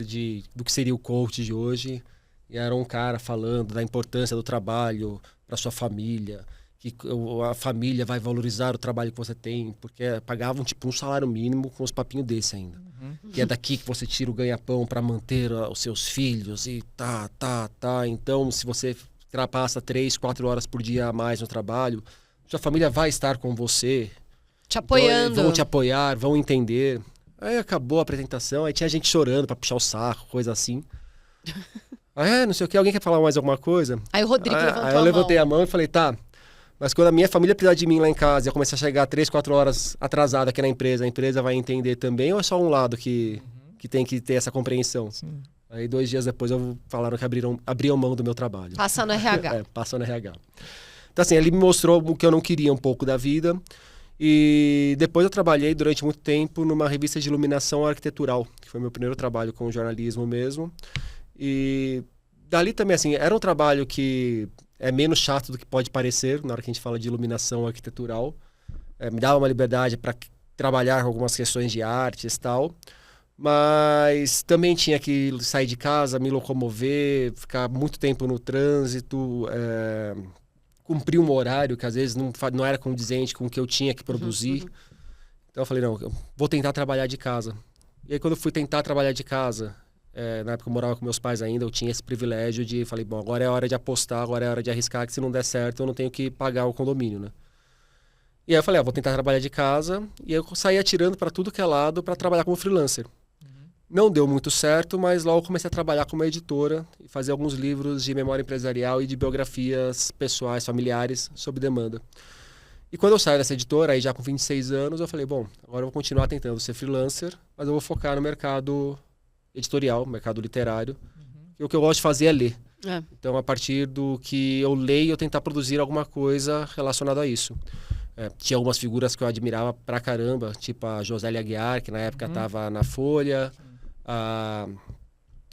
do que seria o coach de hoje. E era um cara falando da importância do trabalho para sua família, que a família vai valorizar o trabalho que você tem, porque pagavam tipo um salário mínimo com uns papinhos desse ainda. que é daqui que você tira o ganha-pão para manter os seus filhos e tá. Então, se você passa 3, 4 horas por dia a mais no trabalho, sua família vai estar com você. Te apoiando. Então, vão te apoiar, vão entender. Aí acabou a apresentação, aí tinha gente chorando para puxar o saco, coisa assim. Não sei o que, alguém quer falar mais alguma coisa? Aí o Rodrigo levantou a mão. Aí eu levantei a mão e falei, tá, mas quando a minha família precisar de mim lá em casa e eu começar a chegar 3, 4 horas atrasado aqui na empresa, a empresa vai entender também ou é só um lado que tem que ter essa compreensão? Sim. Aí 2 dias depois falaram que abriam mão do meu trabalho. Passa no RH. Passa no RH. Então assim, ele me mostrou o que eu não queria um pouco da vida. E depois eu trabalhei durante muito tempo numa revista de iluminação arquitetural, que foi meu primeiro trabalho com jornalismo mesmo. E dali também, assim, era um trabalho que é menos chato do que pode parecer na hora que a gente fala de iluminação arquitetural. Me dava uma liberdade para trabalhar com algumas questões de artes e tal. Mas também tinha que sair de casa, me locomover, ficar muito tempo no trânsito, cumprir um horário que às vezes não era condizente com o que eu tinha que produzir. Então eu falei, não, eu vou tentar trabalhar de casa. E aí quando eu fui tentar trabalhar de casa, na época eu morava com meus pais ainda, eu tinha esse privilégio de, falei, bom, agora é hora de apostar, agora é hora de arriscar, que se não der certo eu não tenho que pagar o condomínio, né? E aí eu falei, vou tentar trabalhar de casa, e eu saí atirando para tudo que é lado para trabalhar como freelancer. Não deu muito certo, mas logo comecei a trabalhar como editora e fazer alguns livros de memória empresarial e de biografias pessoais, familiares, sob demanda. E quando eu saio dessa editora, aí já com 26 anos, eu falei, bom, agora eu vou continuar tentando ser freelancer, mas eu vou focar no mercado editorial, mercado literário. E o que eu gosto de fazer é ler. Então, a partir do que eu leio, eu tentar produzir alguma coisa relacionada a isso. Tinha algumas figuras que eu admirava pra caramba, tipo a Josélia Aguiar, que na época estava na Folha, a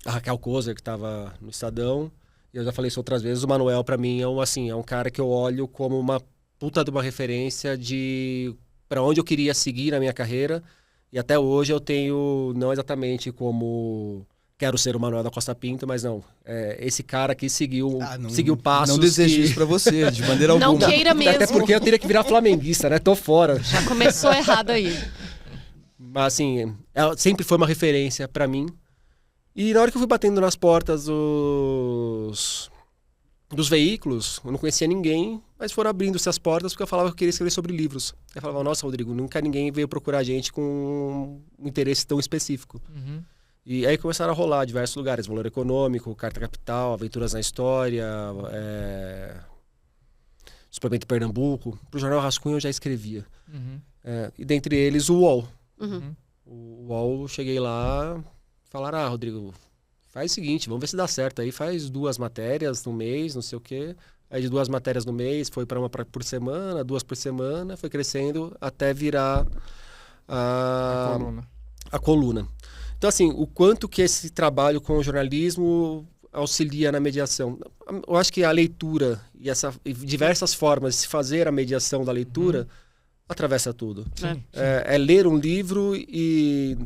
Raquel Kozer, que estava no Estadão. E eu já falei isso outras vezes, o Manuel, para mim, é um cara que eu olho como uma puta de uma referência de para onde eu queria seguir na minha carreira. E até hoje eu tenho, não exatamente como quero ser o Manuel da Costa Pinto, mas não. Esse cara que seguiu passos. Não desejo isso pra você, de maneira alguma. Não queira mesmo. Até porque eu teria que virar flamenguista, né? Tô fora. Já começou errado aí. Mas assim, ela sempre foi uma referência pra mim. E na hora que eu fui batendo nas portas dos veículos, eu não conhecia ninguém, mas foram abrindo-se as portas porque eu falava que eu queria escrever sobre livros. Eu falava, nossa, Rodrigo, nunca ninguém veio procurar a gente com um interesse tão específico. E aí começaram a rolar diversos lugares, Valor Econômico, Carta Capital, Aventuras na História, Suplemento Pernambuco. Pro Jornal Rascunho eu já escrevia. E dentre eles o UOL. O UOL, eu cheguei lá, falaram, Rodrigo, faz o seguinte, vamos ver se dá certo aí, faz 2 matérias no mês, não sei o quê. Aí de 2 matérias no mês, foi para uma por semana, 2 por semana, foi crescendo até virar a coluna. Então, assim, o quanto que esse trabalho com o jornalismo auxilia na mediação. Eu acho que a leitura e diversas formas de se fazer a mediação da leitura atravessa tudo. É ler um livro e...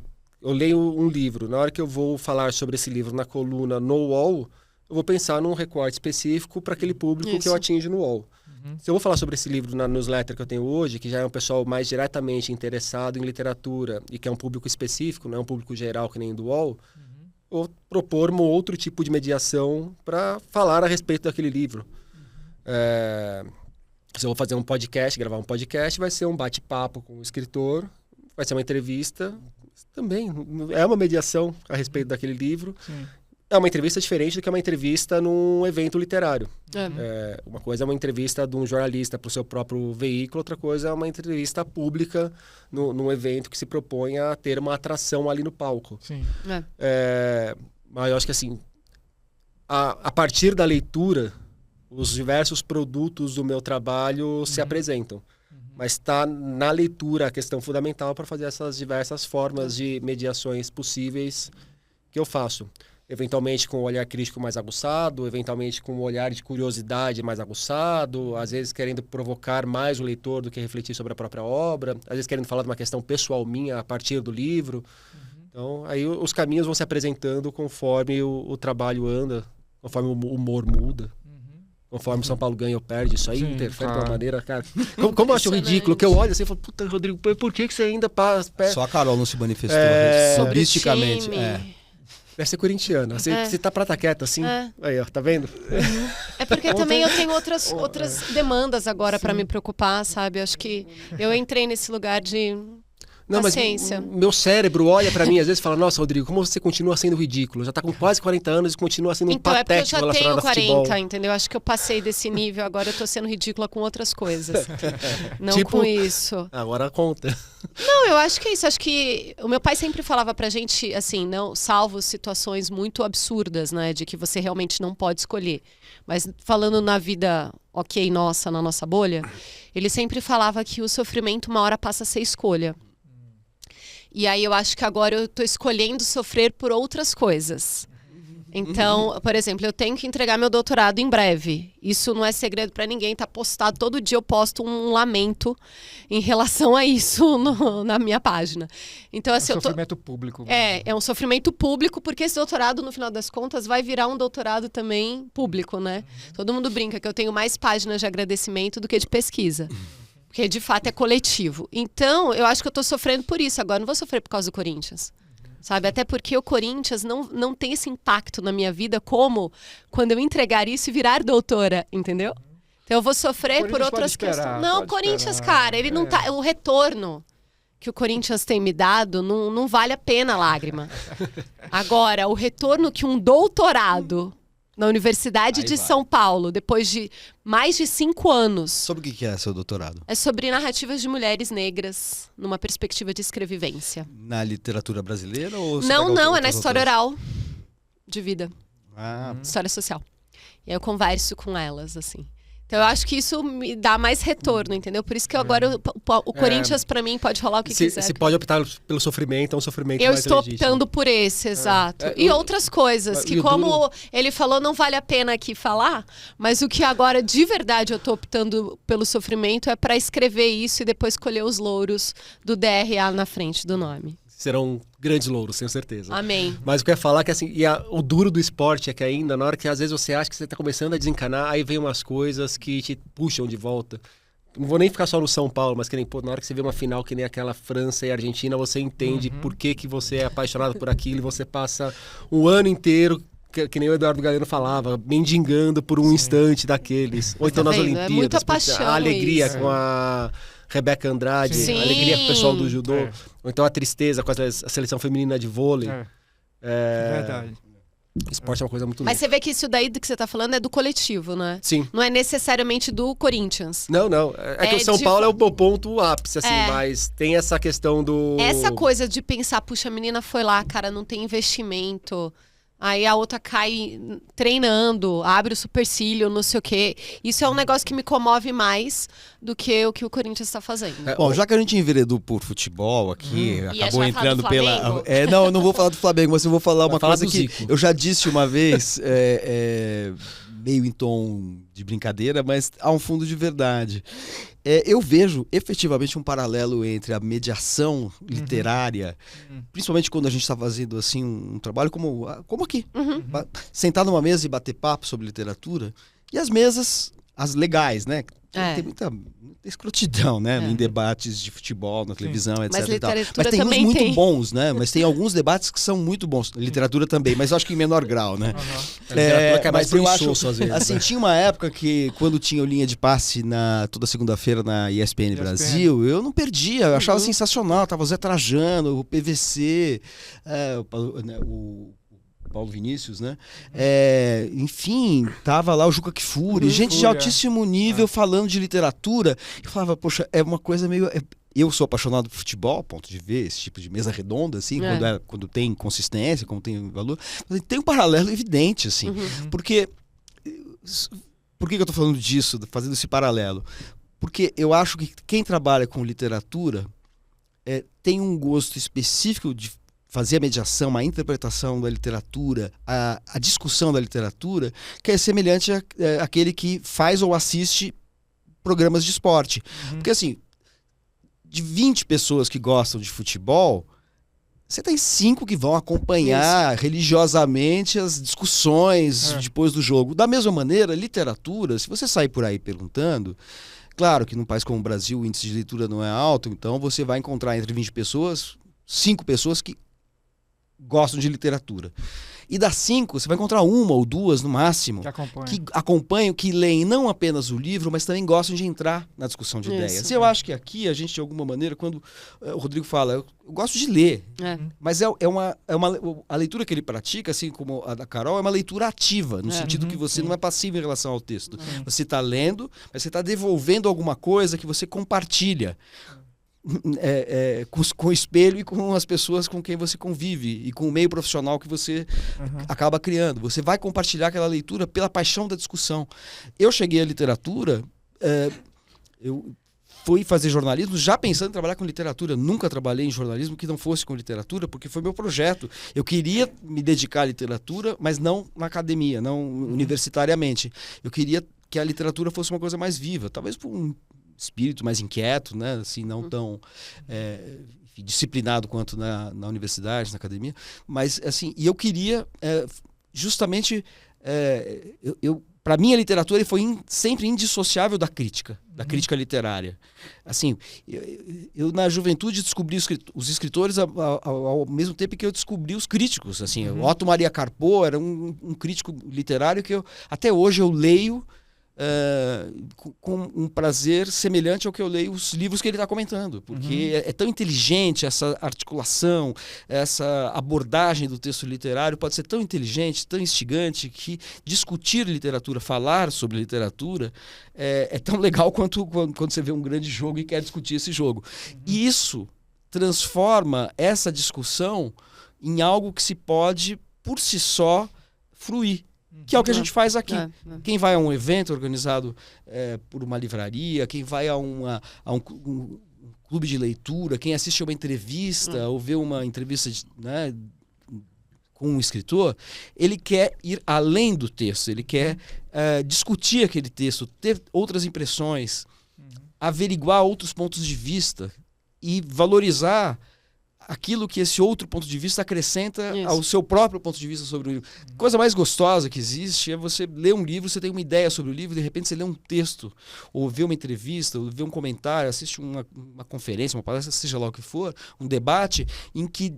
Eu leio um livro. Na hora que eu vou falar sobre esse livro na coluna no UOL, eu vou pensar num recorte específico para aquele público que eu atinjo no UOL. Se eu vou falar sobre esse livro na newsletter que eu tenho hoje, que já é um pessoal mais diretamente interessado em literatura e que é um público específico, não é um público geral que nem do UOL, eu vou propor um outro tipo de mediação para falar a respeito daquele livro. Se eu vou fazer um podcast, gravar um podcast, vai ser um bate-papo com o escritor, vai ser uma entrevista, também é uma mediação a respeito daquele livro. É uma entrevista diferente do que uma entrevista num evento literário. Uma coisa é uma entrevista de um jornalista para o seu próprio veículo, outra coisa é uma entrevista pública num evento que se propõe a ter uma atração ali no palco. Mas eu acho que assim, a partir da leitura, os diversos produtos do meu trabalho se apresentam. Mas está na leitura a questão fundamental para fazer essas diversas formas de mediações possíveis que eu faço. Eventualmente com um olhar crítico mais aguçado, eventualmente com um olhar de curiosidade mais aguçado, às vezes querendo provocar mais o leitor do que refletir sobre a própria obra, às vezes querendo falar de uma questão pessoal minha a partir do livro. Então, aí os caminhos vão se apresentando conforme o trabalho anda, conforme o humor muda. conforme São Paulo ganha ou perde, isso aí Sim, interfere de claro. uma maneira, cara. Como eu acho ridículo, que eu olho assim e falo, puta, Rodrigo, por que você ainda passa... Só a Carol não se manifestou Sobre o subisticamente. time. Deve ser corintiana. Você tá prata quieta assim. Aí, ó, tá vendo? É porque também eu tenho outras demandas agora para me preocupar, sabe? Acho que eu entrei nesse lugar de Não, paciência. mas meu cérebro olha pra mim às vezes e fala, nossa, Rodrigo, como você continua sendo ridículo? Já tá com quase 40 anos e continua sendo um Então, é porque eu patético já tenho relacionado a 40, futebol. entendeu? Acho que eu passei desse nível, agora eu tô sendo ridícula com outras coisas. Não Tipo- com isso. Agora conta. Não, eu acho que é isso. Acho que o meu pai sempre falava pra gente, assim, não, salvo situações muito absurdas, né? De que você realmente não pode escolher. Mas falando na vida, ok, nossa, na nossa bolha, ele sempre falava que o sofrimento uma hora passa a ser escolha. E aí eu acho que agora eu tô escolhendo sofrer por outras coisas. Então, por exemplo, eu tenho que entregar meu doutorado em breve. Isso não é segredo para ninguém, tá postado. Todo dia eu posto um lamento em relação a isso na minha página. Então, assim, eu tô... Sofrimento público. É um sofrimento público, porque esse doutorado, no final das contas, vai virar um doutorado também público, né? Todo mundo brinca que eu tenho mais páginas de agradecimento do que de pesquisa. Porque, de fato, é coletivo. Então, eu acho que eu tô sofrendo por isso. Agora, não vou sofrer por causa do Corinthians. Sabe? Até porque o Corinthians não tem esse impacto na minha vida como quando eu entregar isso e virar doutora, entendeu? Então eu vou sofrer por outras questões. Não, o Corinthians, cara, ele não tá. O retorno que o Corinthians tem me dado não vale a pena a lágrima. Agora, o retorno que um doutorado na Universidade de São Paulo, depois de mais de 5 anos. Sobre o que é seu doutorado? É sobre narrativas de mulheres negras numa perspectiva de escrevivência. Na literatura brasileira ou... Não, é na história oral de vida. Ah, História social. E aí eu converso com elas, assim. Então eu acho que isso me dá mais retorno, entendeu? Por isso que agora o Corinthians, pra mim, pode rolar o que quiser. Se pode optar pelo sofrimento, é um sofrimento Eu mais estou legítimo. optando por esse, exato. E outras coisas, que como ele falou, não vale a pena aqui falar, mas o que agora, de verdade, eu estou optando pelo sofrimento é para escrever isso e depois colher os louros do DRA na frente do nome. Serão grandes louros, tenho certeza. Amém. Mas o que eu ia falar é que assim, o duro do esporte é que ainda, na hora que às vezes você acha que você está começando a desencanar, aí vem umas coisas que te puxam de volta. Não vou nem ficar só no São Paulo, mas que nem, pô, na hora que você vê uma final que nem aquela França e Argentina, você entende por que você é apaixonado por aquilo e você passa um ano inteiro, que nem o Eduardo Galeno falava, mendigando por um instante daqueles. Ou então Tá nas vendo? Olimpíadas. É muita paixão a alegria isso. com a Rebeca Andrade, Sim. a alegria com o pessoal do judô. É. Ou então a tristeza com a seleção feminina de vôlei. Verdade. Esporte é uma coisa muito Mas louca. você vê que isso daí do que você está falando é do coletivo, né? Sim. Não é necessariamente do Corinthians. Não. É que o São Paulo é o ponto ápice, assim, É. mas tem essa questão do... Essa coisa de pensar, puxa, a menina foi lá, cara, não tem investimento. Aí a outra cai treinando, abre o supercílio, não sei o quê. Isso é um negócio que me comove mais do que o Corinthians está fazendo. bom, já que a gente enveredou por futebol aqui, E a gente acabou vai falar entrando do pela... Flamengo? Não, eu não vou falar do Flamengo, mas eu vou falar uma falar coisa do que Zico. eu já disse uma vez, meio em tom de brincadeira, mas há um fundo de verdade. Eu vejo efetivamente um paralelo entre a mediação literária, principalmente quando a gente está fazendo assim um trabalho como aqui, sentar numa mesa e bater papo sobre literatura, e as mesas, as legais, né? Tem muita escrotidão, né? Em debates de futebol, na televisão, etc. Mas e tal. literatura Mas tem uns também muito tem. bons, né? Mas tem alguns debates que são muito bons. Literatura também, mas eu acho que em menor grau, né? A literatura que é mais mas eu pro acho, insosso, às vezes, assim, né? tinha uma época que quando tinha o Linha de Passe toda segunda-feira na ESPN Brasil, eu não perdia, eu achava sensacional, tava o Zé Trajano, o PVC, o Paulo Vinícius, né? Enfim, tava lá o Juca Kfouri, gente de altíssimo nível falando de literatura. Eu falava, poxa, é uma coisa meio... Eu sou apaixonado por futebol, a ponto de ver esse tipo de mesa redonda, assim, quando tem consistência, quando tem valor. Mas tem um paralelo evidente, assim. Porque... Por que eu tô falando disso, fazendo esse paralelo? Porque eu acho que quem trabalha com literatura tem um gosto específico de fazer a mediação, a interpretação da literatura, a discussão da literatura, que é semelhante àquele que faz ou assiste programas de esporte. Porque, assim, de 20 pessoas que gostam de futebol, você tem 5 que vão acompanhar religiosamente as discussões depois do jogo. Da mesma maneira, literatura, se você sair por aí perguntando, claro que num país como o Brasil o índice de leitura não é alto, então você vai encontrar entre 20 pessoas, 5 pessoas que gostam de literatura. E das 5, você vai encontrar 1 ou 2 no máximo que acompanham, que leem não apenas o livro, mas também gostam de entrar na discussão de ideias. E eu acho que aqui a gente, de alguma maneira, quando o Rodrigo fala, eu gosto de ler, mas a leitura que ele pratica, assim como a da Carol, é uma leitura ativa, no sentido que você não é passivo em relação ao texto. Você está lendo, mas você está devolvendo alguma coisa que você compartilha. Com o espelho e com as pessoas com quem você convive e com o meio profissional que você acaba criando. Você vai compartilhar aquela leitura pela paixão da discussão. Eu cheguei à literatura, eu fui fazer jornalismo já pensando em trabalhar com literatura. Nunca trabalhei em jornalismo que não fosse com literatura, porque foi meu projeto. Eu queria me dedicar à literatura, mas não na academia, não universitariamente. Eu queria que a literatura fosse uma coisa mais viva, talvez por um espírito mais inquieto, né? Assim, não tão disciplinado quanto na universidade, na academia, mas assim, e eu queria justamente para mim a literatura foi sempre indissociável da crítica literária. Assim, eu na juventude descobri os escritores ao mesmo tempo que eu descobri os críticos. Assim, Otto Maria Carpo era um crítico literário que até hoje eu leio com um prazer semelhante ao que eu leio os livros que ele está comentando, porque é tão inteligente essa articulação, essa abordagem do texto literário pode ser tão inteligente, tão instigante, que discutir literatura, falar sobre literatura é tão legal quanto quando você vê um grande jogo e quer discutir esse jogo. E isso transforma essa discussão em algo que se pode, por si só, fruir. Que é o que a gente faz aqui. Quem vai a um evento organizado por uma livraria, quem vai a um clube de leitura, quem assiste a uma entrevista ou vê uma entrevista com um escritor, ele quer ir além do texto, ele quer discutir aquele texto, ter outras impressões, averiguar outros pontos de vista e valorizar aquilo que esse outro ponto de vista acrescenta ao seu próprio ponto de vista sobre o livro. A coisa mais gostosa que existe é você ler um livro, você tem uma ideia sobre o livro, de repente você lê um texto, ou vê uma entrevista, ou vê um comentário, assiste uma conferência, uma palestra, seja lá o que for, um debate, em que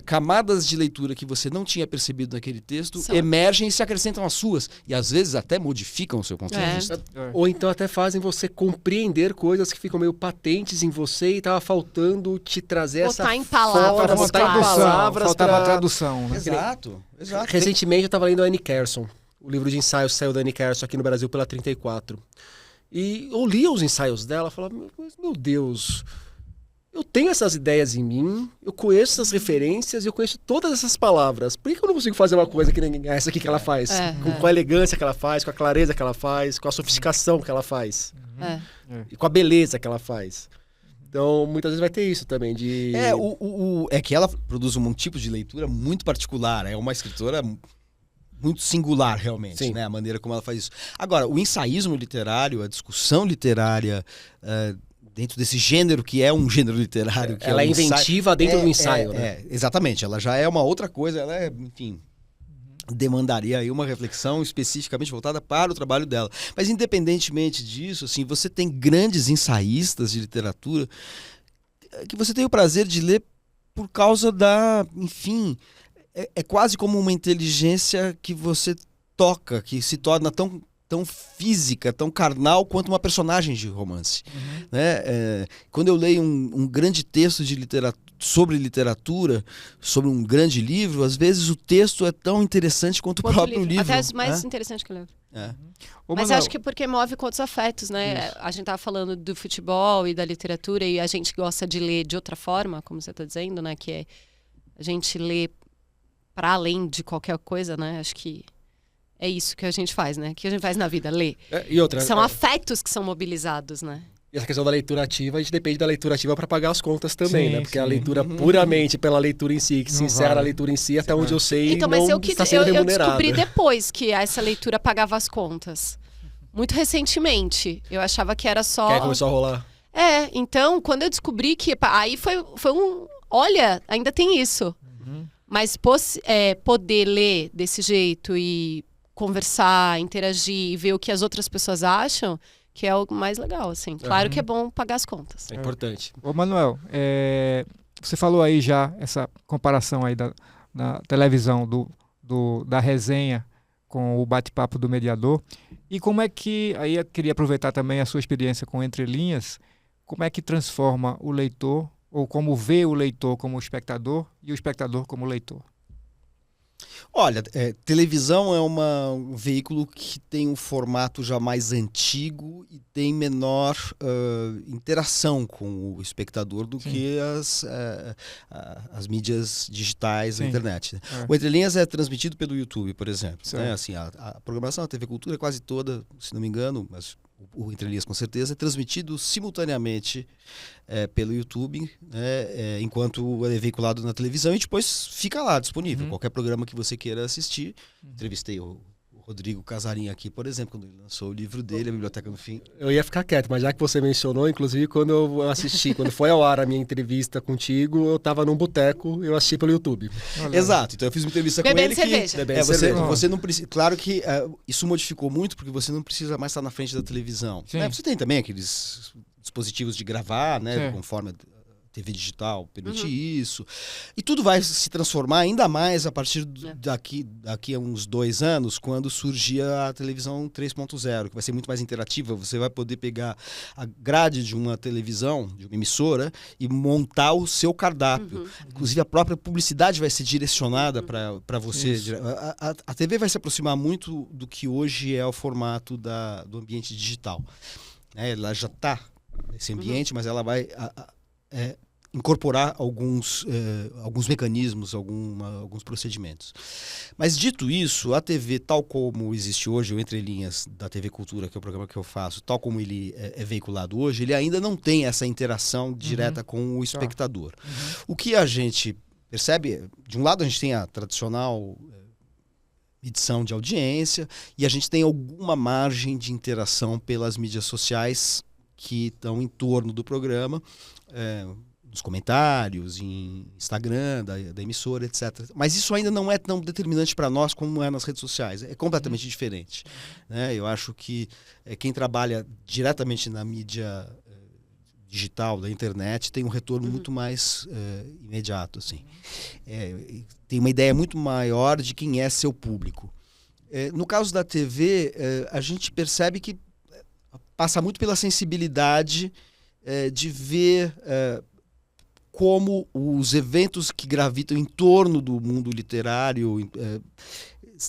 camadas de leitura que você não tinha percebido naquele texto emergem e se acrescentam às suas, e às vezes até modificam o seu ponto de vista. Ou então até fazem você compreender coisas que ficam meio patentes em você e estava faltando te trazer botar essa em palavras. Faltava tradução. Né? Exato. Recentemente eu estava lendo a Annie Carson. O livro de ensaios saiu da Annie Carson aqui no Brasil pela 34. E eu lia os ensaios dela e falava, meu Deus, eu tenho essas ideias em mim, eu conheço essas referências, eu conheço todas essas palavras. Por que eu não consigo fazer uma coisa que nem essa aqui que ela faz? Com a elegância que ela faz, com a clareza que ela faz, com a sofisticação que ela faz. E com a beleza que ela faz. Então, muitas vezes vai ter isso também de... É que ela produz um tipo de leitura muito particular. É uma escritora muito singular, realmente, né? A maneira como ela faz isso. Agora, o ensaísmo literário, a discussão literária... dentro desse gênero que é um gênero literário. Que ela é inventiva dentro do ensaio, né? Exatamente. Ela já é uma outra coisa. Ela é, enfim... demandaria aí uma reflexão especificamente voltada para o trabalho dela. Mas independentemente disso, assim, você tem grandes ensaístas de literatura que você tem o prazer de ler por causa da, enfim, é quase como uma inteligência que você toca, que se torna tão física, tão carnal quanto uma personagem de romance. Né? Quando eu leio um grande texto de sobre literatura, sobre um grande livro, às vezes o texto é tão interessante quanto o próprio livro. Até mais interessante que o livro. Mas acho que porque move com outros afetos, né? Isso. A gente tava falando do futebol e da literatura e a gente gosta de ler de outra forma, como você está dizendo, né? Que a gente lê para além de qualquer coisa, né? Acho que é isso que a gente faz, né? Que a gente faz na vida, ler. São afetos que são mobilizados, né? E essa questão da leitura ativa, a gente depende da leitura ativa para pagar as contas também, né? Porque a leitura puramente pela leitura em si, que sincera a leitura em si, até onde eu sei, então, mas não está sendo remunerada. Eu descobri depois que essa leitura pagava as contas. Muito recentemente. Eu achava que era só... Que aí começou a rolar. Então, quando eu descobri que... Aí foi um... Olha, ainda tem isso. Mas poder ler desse jeito e conversar, interagir e ver o que as outras pessoas acham, que é o mais legal, assim. Claro que é bom pagar as contas. É importante. Ô, Manuel, você falou aí já essa comparação aí da televisão, da resenha com o bate-papo do mediador. E como é que, aí eu queria aproveitar também a sua experiência com Entre Linhas, como é que transforma o leitor, ou como vê o leitor como espectador e o espectador como leitor? Olha, televisão é um veículo que tem um formato já mais antigo e tem menor interação com o espectador do que as mídias digitais, a internet. Né? O Entre Linhas é transmitido pelo YouTube, por exemplo. Né? Assim, a programação da TV Cultura é quase toda, se não me engano, mas o Entre Linhas com certeza, é transmitido simultaneamente pelo YouTube, né, enquanto é veiculado na televisão e depois fica lá disponível. Qualquer programa que você queira assistir. Entrevistei o Rodrigo Casarim aqui, por exemplo, quando ele lançou o livro dele, A Biblioteca no Fim. Eu ia ficar quieto, mas já que você mencionou, inclusive quando eu assisti, quando foi ao ar a minha entrevista contigo, eu estava num boteco, eu assisti pelo YouTube. Exato, então eu fiz uma entrevista com ele você não precisa. Claro que isso modificou muito, porque você não precisa mais estar na frente da televisão. Né? Você tem também aqueles dispositivos de gravar, né, conforme a TV digital permite isso. E tudo vai se transformar ainda mais a partir daqui a uns 2 anos, quando surgir a televisão 3.0, que vai ser muito mais interativa. Você vai poder pegar a grade de uma televisão, de uma emissora, e montar o seu cardápio. Inclusive, a própria publicidade vai ser direcionada para você. A TV vai se aproximar muito do que hoje é o formato do ambiente digital. Ela já está nesse ambiente, mas ela vai incorporar alguns mecanismos, alguns procedimentos. Mas dito isso, a TV tal como existe hoje, o Entre Linhas da TV Cultura, que é o programa que eu faço, tal como ele é veiculado hoje, ele ainda não tem essa interação direta com o espectador. O que a gente percebe, de um lado a gente tem a tradicional medição de audiência e a gente tem alguma margem de interação pelas mídias sociais que estão em torno do programa, nos comentários, em Instagram, da emissora, etc. Mas isso ainda não é tão determinante para nós como é nas redes sociais. É completamente diferente. Né? Eu acho que quem trabalha diretamente na mídia digital, da internet, tem um retorno muito mais imediato. Assim. Tem uma ideia muito maior de quem é seu público. No caso da TV, a gente percebe que passa muito pela sensibilidade de ver como os eventos que gravitam em torno do mundo literário,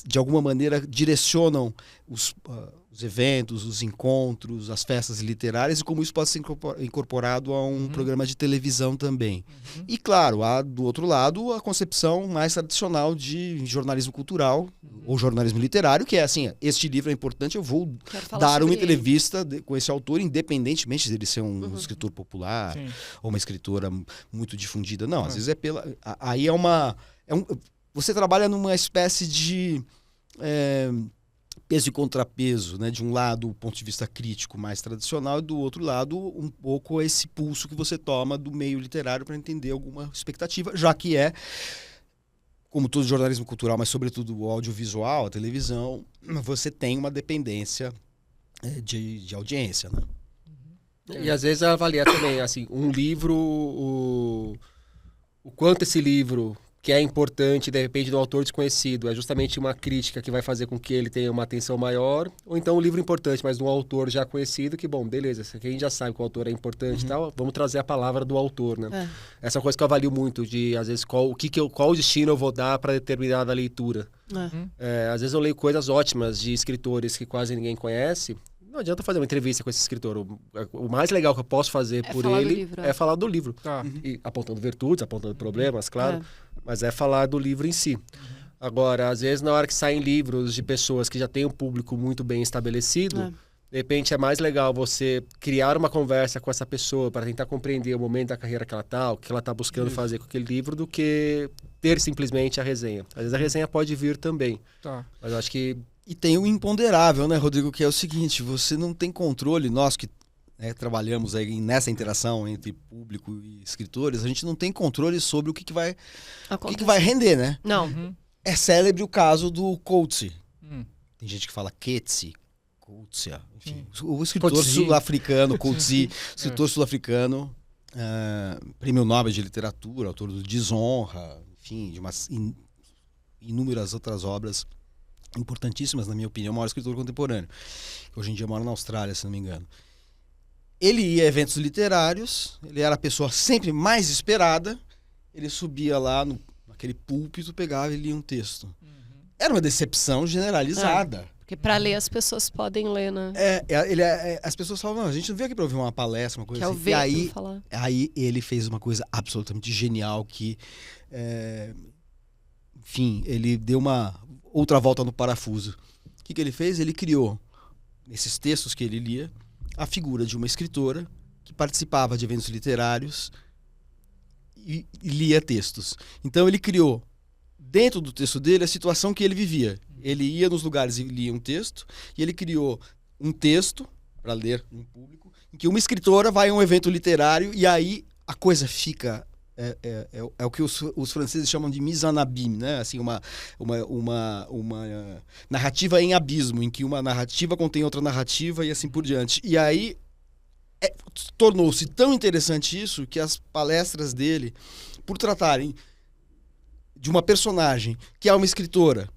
de alguma maneira, direcionam os eventos, os encontros, as festas literárias e como isso pode ser incorporado a um programa de televisão também. E, claro, há, do outro lado, a concepção mais tradicional de jornalismo cultural ou jornalismo literário, que é assim, este livro é importante, eu vou dar uma entrevista com esse autor, independentemente dele ser um escritor popular ou uma escritora muito difundida. Não, às vezes aí você trabalha numa espécie de peso e contrapeso, né? De um lado o ponto de vista crítico mais tradicional e do outro lado um pouco esse pulso que você toma do meio literário para entender alguma expectativa, já que como todo jornalismo cultural, mas sobretudo o audiovisual, a televisão, você tem uma dependência de audiência, né? E às vezes avaliar também, assim, um livro, o quanto esse livro, que é importante, de repente, do autor desconhecido, é justamente uma crítica que vai fazer com que ele tenha uma atenção maior, ou então um livro importante, mas de um autor já conhecido, que, bom, beleza, aqui a gente já sabe que o autor é importante e tal, vamos trazer a palavra do autor, né? Essa é uma coisa que eu avalio muito, de, às vezes, qual destino eu vou dar para determinada leitura. Às vezes eu leio coisas ótimas de escritores que quase ninguém conhece. Não adianta fazer uma entrevista com esse escritor. O mais legal que eu posso fazer por ele é falar do livro. E apontando virtudes, apontando problemas, claro. Mas é falar do livro em si. Agora, às vezes, na hora que saem livros de pessoas que já têm um público muito bem estabelecido, de repente é mais legal você criar uma conversa com essa pessoa para tentar compreender o momento da carreira que ela está, o que ela está buscando fazer com aquele livro, do que ter simplesmente a resenha. Às vezes a resenha pode vir também. Mas eu acho que... E tem o imponderável, né, Rodrigo, que é o seguinte, você não tem controle, nós que né, trabalhamos aí nessa interação entre público e escritores, a gente não tem controle sobre o que vai render, né? Não. Uhum. É célebre o caso do Coetzee. Hum. Tem gente que fala Coetzee, enfim. O escritor Coetzee. sul-africano, Coetzee, escritor sul-africano, prêmio Nobel de Literatura, autor do Desonra, enfim, de inúmeras outras obras importantíssimas, na minha opinião, o maior escritor contemporâneo. Hoje em dia mora na Austrália, se não me engano. Ele ia a eventos literários, ele era a pessoa sempre mais esperada, ele subia lá naquele púlpito, pegava e lia um texto. Era uma decepção generalizada. Porque para ler as pessoas podem ler, né? As pessoas falam, não, a gente não veio aqui para ouvir uma palestra, uma coisa Que é o assim. vento falar. Aí ele fez uma coisa absolutamente genial que, enfim, ele deu uma outra volta no parafuso. O que ele fez? Ele criou, nesses textos que ele lia, a figura de uma escritora que participava de eventos literários e lia textos. Então ele criou, dentro do texto dele, a situação que ele vivia. Ele ia nos lugares e lia um texto, e ele criou um texto para ler em público, em que uma escritora vai a um evento literário e aí a coisa fica... É o que os franceses chamam de mise en abîme, né? Assim, uma narrativa em abismo, em que uma narrativa contém outra narrativa e assim por diante. E aí tornou-se tão interessante isso que as palestras dele, por tratarem de uma personagem que é uma escritora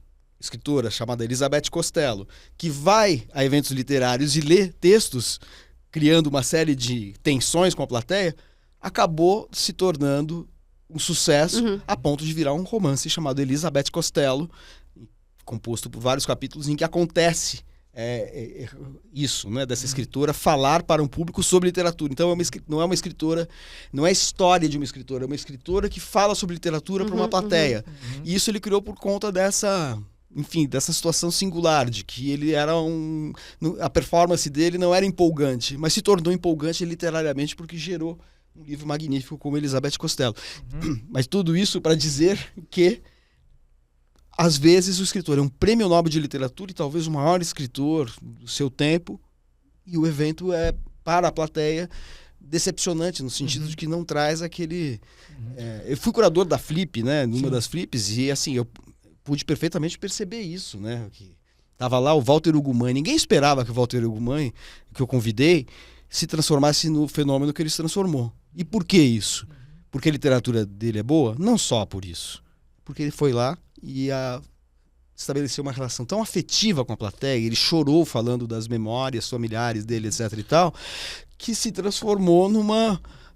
chamada Elizabeth Costello, que vai a eventos literários e lê textos, criando uma série de tensões com a plateia, acabou se tornando um sucesso a ponto de virar um romance chamado Elizabeth Costello, composto por vários capítulos em que acontece isso, né, dessa escritora falar para um público sobre literatura. Então não é uma escritora, não é a história de uma escritora, é uma escritora que fala sobre literatura para uma plateia. E isso ele criou por conta dessa situação singular, de que ele era a performance dele não era empolgante, mas se tornou empolgante literariamente porque gerou um livro magnífico como Elizabeth Costello. Mas tudo isso para dizer que, às vezes, o escritor é um prêmio Nobel de Literatura e talvez o maior escritor do seu tempo, e o evento é, para a plateia, decepcionante, no sentido de que não traz aquele... eu fui curador da Flip, né, numa das Flips, e assim, eu pude perfeitamente perceber isso, né, que tava lá o Walter Ugumãe. Ninguém esperava que o Walter Ugumãe, que eu convidei, se transformasse no fenômeno que ele se transformou. E por que isso? Porque a literatura dele é boa? Não só por isso. Porque ele foi lá e estabeleceu uma relação tão afetiva com a plateia, ele chorou falando das memórias familiares dele, etc e tal, que se transformou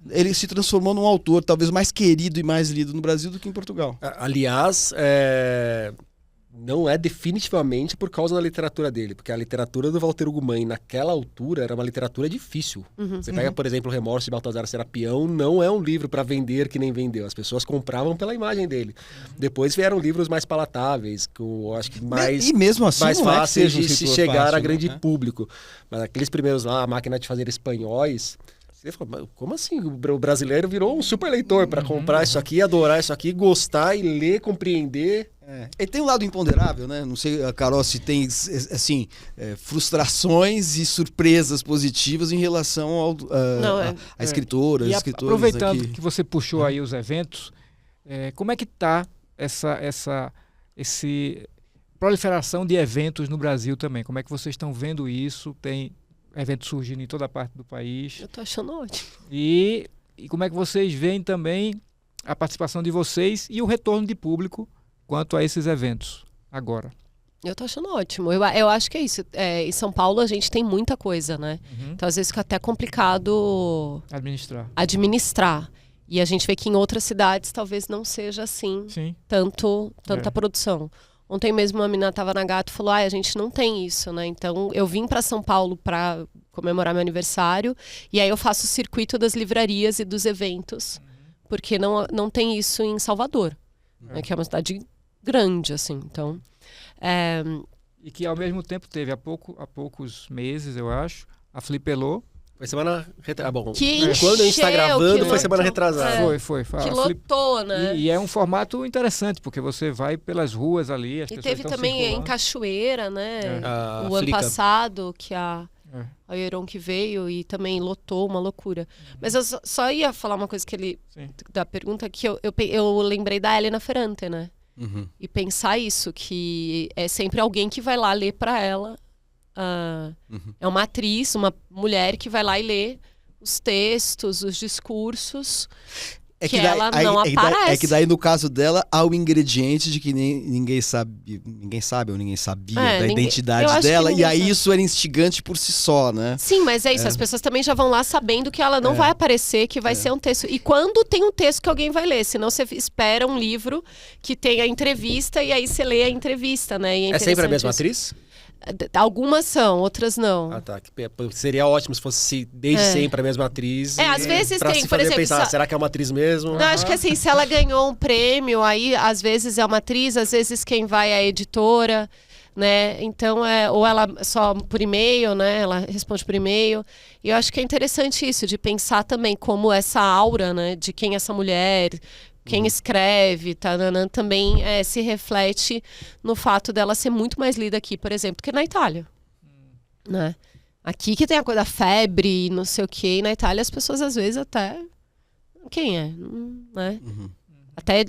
ele se transformou num autor talvez mais querido e mais lido no Brasil do que em Portugal. Aliás, não é definitivamente por causa da literatura dele, porque a literatura do Walter Ugumãe naquela altura era uma literatura difícil. Você pega, por exemplo, o Remorso de Baltazar Serapião, não é um livro para vender que nem vendeu. As pessoas compravam pela imagem dele. Depois vieram livros mais palatáveis, que eu acho que mais, e mesmo assim, mais fáceis de se chegar fácil, a grande né? público. Mas aqueles primeiros lá, A Máquina de Fazer Espanhóis... Você fala, como assim? O brasileiro virou um super leitor para comprar isso aqui, adorar isso aqui, gostar e ler, compreender. E tem um lado imponderável, né? Não sei, Carol, se tem assim, frustrações e surpresas positivas em relação a escritoras, E escritores. aproveitando aqui. que você puxou aí os eventos, como é que está essa proliferação de eventos no Brasil também? Como é que vocês estão vendo isso? Tem eventos surgindo em toda a parte do país. Eu tô achando ótimo. E como é que vocês veem também a participação de vocês e o retorno de público quanto a esses eventos agora? Eu tô achando ótimo. Eu acho que é isso. Em São Paulo a gente tem muita coisa, né? Então às vezes fica até complicado administrar. E a gente vê que em outras cidades talvez não seja assim. Sim. Tanta produção. Ontem mesmo a menina estava na Gato e falou, a gente não tem isso, né? Então eu vim para São Paulo para comemorar meu aniversário e aí eu faço o circuito das livrarias e dos eventos, porque não tem isso em Salvador, né? Que é uma cidade grande, assim. Então, E que ao mesmo tempo teve há poucos meses, eu acho, a Flipelô. Foi semana retrasada. Bom, que quando a gente está gravando, foi semana lotou. retrasada. Foi. Que lotou, né? E é um formato interessante, porque você vai pelas ruas ali, as E pessoas teve estão também circulando. em Cachoeira, né? A O ano Flica. passado, que a O Heron que veio e também lotou, uma loucura. Mas eu só ia falar uma coisa que ele... Da pergunta que eu lembrei da Elena Ferrante, né? E pensar isso, que é sempre alguém que vai lá ler para ela. É uma atriz, uma mulher que vai lá e lê os textos, os discursos... que ela não aparece. É que daí, no caso dela, há o ingrediente de que ninguém sabe ou ninguém sabia da identidade dela. E aí isso era instigante por si só, né? Sim, mas é isso. As pessoas também já vão lá sabendo que ela não vai aparecer, que vai ser um texto. E quando tem um texto que alguém vai ler? Senão você espera um livro que tenha entrevista e aí você lê a entrevista, né? É sempre a mesma atriz? Algumas são, outras não. Tá. Seria ótimo se fosse desde sempre a mesma atriz. Às vezes pra tem, se por exemplo... pensar, será que é uma atriz mesmo? Não, acho que assim, se ela ganhou um prêmio, aí às vezes é uma atriz, às vezes quem vai é a editora, né? Então, ou ela só por e-mail, né? Ela responde por e-mail. E eu acho que é interessante isso, de pensar também como essa aura, né? De quem é essa mulher... Quem escreve, também se reflete no fato dela ser muito mais lida aqui, por exemplo, que na Itália. Né? Aqui que tem a coisa da febre e não sei o quê, e na Itália as pessoas às vezes até... Quem é? Né? Até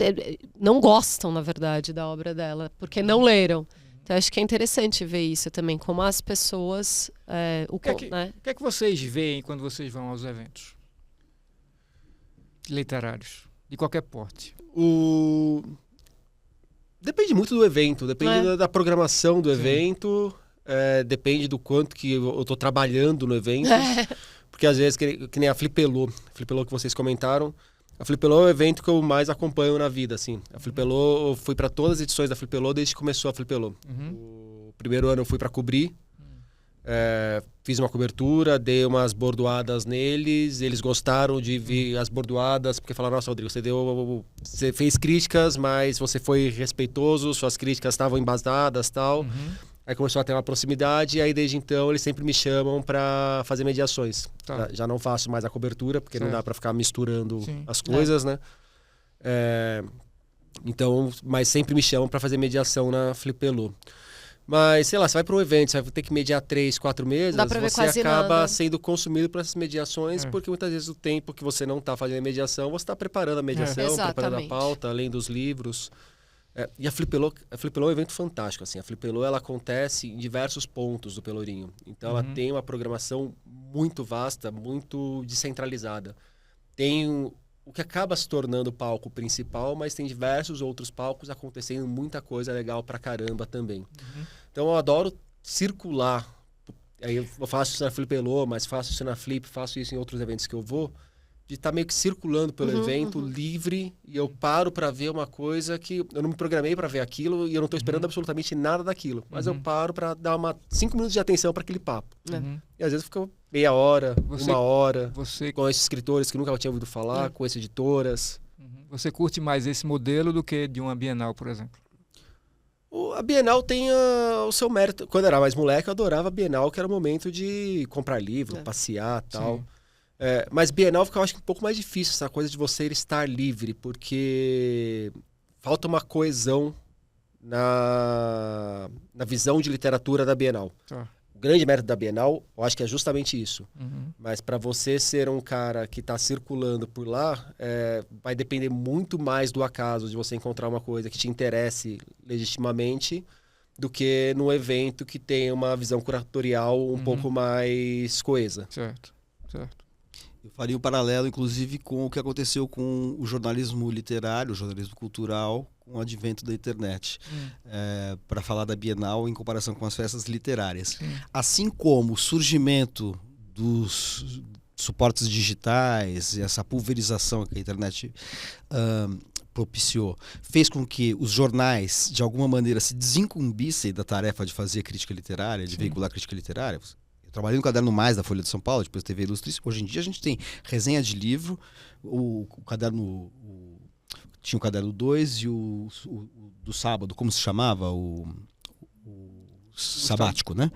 não gostam, na verdade, da obra dela, porque não leram. Então acho que é interessante ver isso também, como as pessoas... O que é que vocês veem quando vocês vão aos eventos literários? De qualquer porte. Depende muito do evento, depende da programação do evento, depende do quanto que eu estou trabalhando no evento. Porque às vezes, que nem a Flipelô que vocês comentaram, a Flipelô é o evento que eu mais acompanho na vida, assim. A Flipelô, eu fui para todas as edições da Flipelô desde que começou a Flipelô. O primeiro ano eu fui para cobrir, fiz uma cobertura, dei umas bordoadas neles, eles gostaram de ver as bordoadas, porque falaram, nossa, Rodrigo, você fez críticas, mas você foi respeitoso, suas críticas estavam embasadas e tal. Aí começou a ter uma proximidade, e aí desde então eles sempre me chamam para fazer mediações. Já não faço mais a cobertura, porque não dá para ficar misturando as coisas, né? Então, mas sempre me chamam para fazer mediação na Flipelô. Mas, sei lá, você vai para um evento, você vai ter que mediar 3, 4 meses, você acaba sendo consumido por essas mediações, porque muitas vezes o tempo que você não está fazendo a mediação, você está preparando a mediação, preparando a pauta, além dos livros. E a Flipelô é um evento fantástico, assim. A Flipelô, ela acontece em diversos pontos do Pelourinho. Então, ela tem uma programação muito vasta, muito descentralizada. Tem o que acaba se tornando o palco principal, mas tem diversos outros palcos acontecendo muita coisa legal pra caramba também. Então eu adoro circular. Aí eu faço isso na Flipelô, mas faço isso na Flip, faço isso em outros eventos que eu vou, de estar meio que circulando pelo evento, livre, e eu paro para ver uma coisa que eu não me programei para ver aquilo e eu não estou esperando absolutamente nada daquilo. Mas eu paro para dar 5 minutos de atenção para aquele papo. E às vezes fica meia hora, uma hora, com esses escritores que nunca tinha ouvido falar, com essas editoras. Você curte mais esse modelo do que de uma Bienal, por exemplo? A Bienal tem o seu mérito. Quando eu era mais moleque, eu adorava a Bienal, que era o momento de comprar livro, passear e tal. Mas Bienal fica, eu acho, um pouco mais difícil, essa coisa de você estar livre, porque falta uma coesão na visão de literatura da Bienal. O grande mérito da Bienal, eu acho que é justamente isso. Mas para você ser um cara que está circulando por lá, vai depender muito mais do acaso de você encontrar uma coisa que te interesse legitimamente do que num evento que tem uma visão curatorial um pouco mais coesa. Certo. Eu faria um paralelo, inclusive, com o que aconteceu com o jornalismo literário, o jornalismo cultural, com o advento da internet, para falar da Bienal em comparação com as festas literárias. Assim como o surgimento dos suportes digitais, essa pulverização que a internet propiciou, fez com que os jornais, de alguma maneira, se desincumbissem da tarefa de fazer crítica literária, de veicular crítica literária. Eu trabalhei no Caderno Mais da Folha de São Paulo, depois TV Ilustríssima. Hoje em dia a gente tem resenha de livro, o caderno... Tinha o Caderno 2 e o do sábado, como se chamava? O Sabático, né?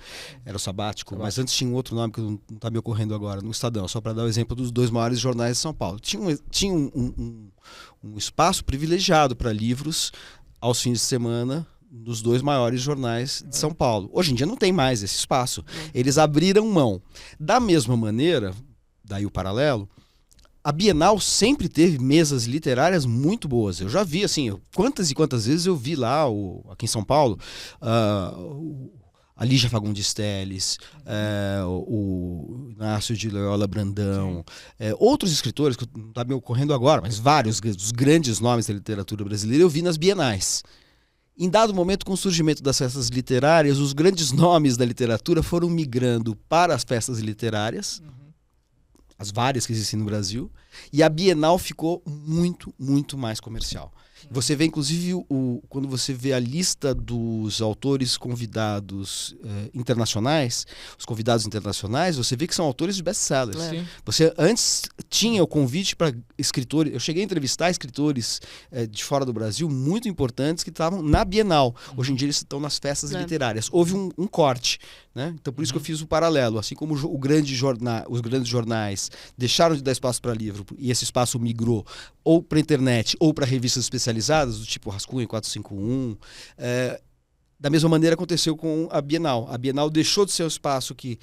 Era o Sabático, mas antes tinha um outro nome que não está me ocorrendo agora, no Estadão, só para dar o exemplo dos 2 maiores jornais de São Paulo. Tinha um espaço privilegiado para livros aos fins de semana nos 2 maiores jornais de São Paulo. Hoje em dia não tem mais esse espaço. Eles abriram mão. Da mesma maneira, daí o paralelo, a Bienal sempre teve mesas literárias muito boas. Eu já vi, assim, quantas e quantas vezes eu vi lá, aqui em São Paulo, a Lígia Fagundes Telles, o Inácio de Loyola Brandão, outros escritores, que não está me ocorrendo agora, mas vários dos grandes nomes da literatura brasileira eu vi nas bienais. Em dado momento, com o surgimento das festas literárias, os grandes nomes da literatura foram migrando para as festas literárias, as várias que existem no Brasil, e a Bienal ficou muito, muito mais comercial. Você vê, inclusive, quando você vê a lista dos autores convidados internacionais, os convidados internacionais, você vê que são autores de best-sellers. Você antes tinha o convite para escritores. Eu cheguei a entrevistar escritores de fora do Brasil muito importantes que estavam na Bienal. Hoje em dia eles estão nas festas literárias. Houve um corte. Né? Então, por isso que eu fiz o paralelo. Assim como os grandes jornais deixaram de dar espaço para livro e esse espaço migrou ou para a internet ou para revistas especializadas, do tipo Rascunho 451, da mesma maneira aconteceu com a Bienal. A Bienal deixou de ser um espaço que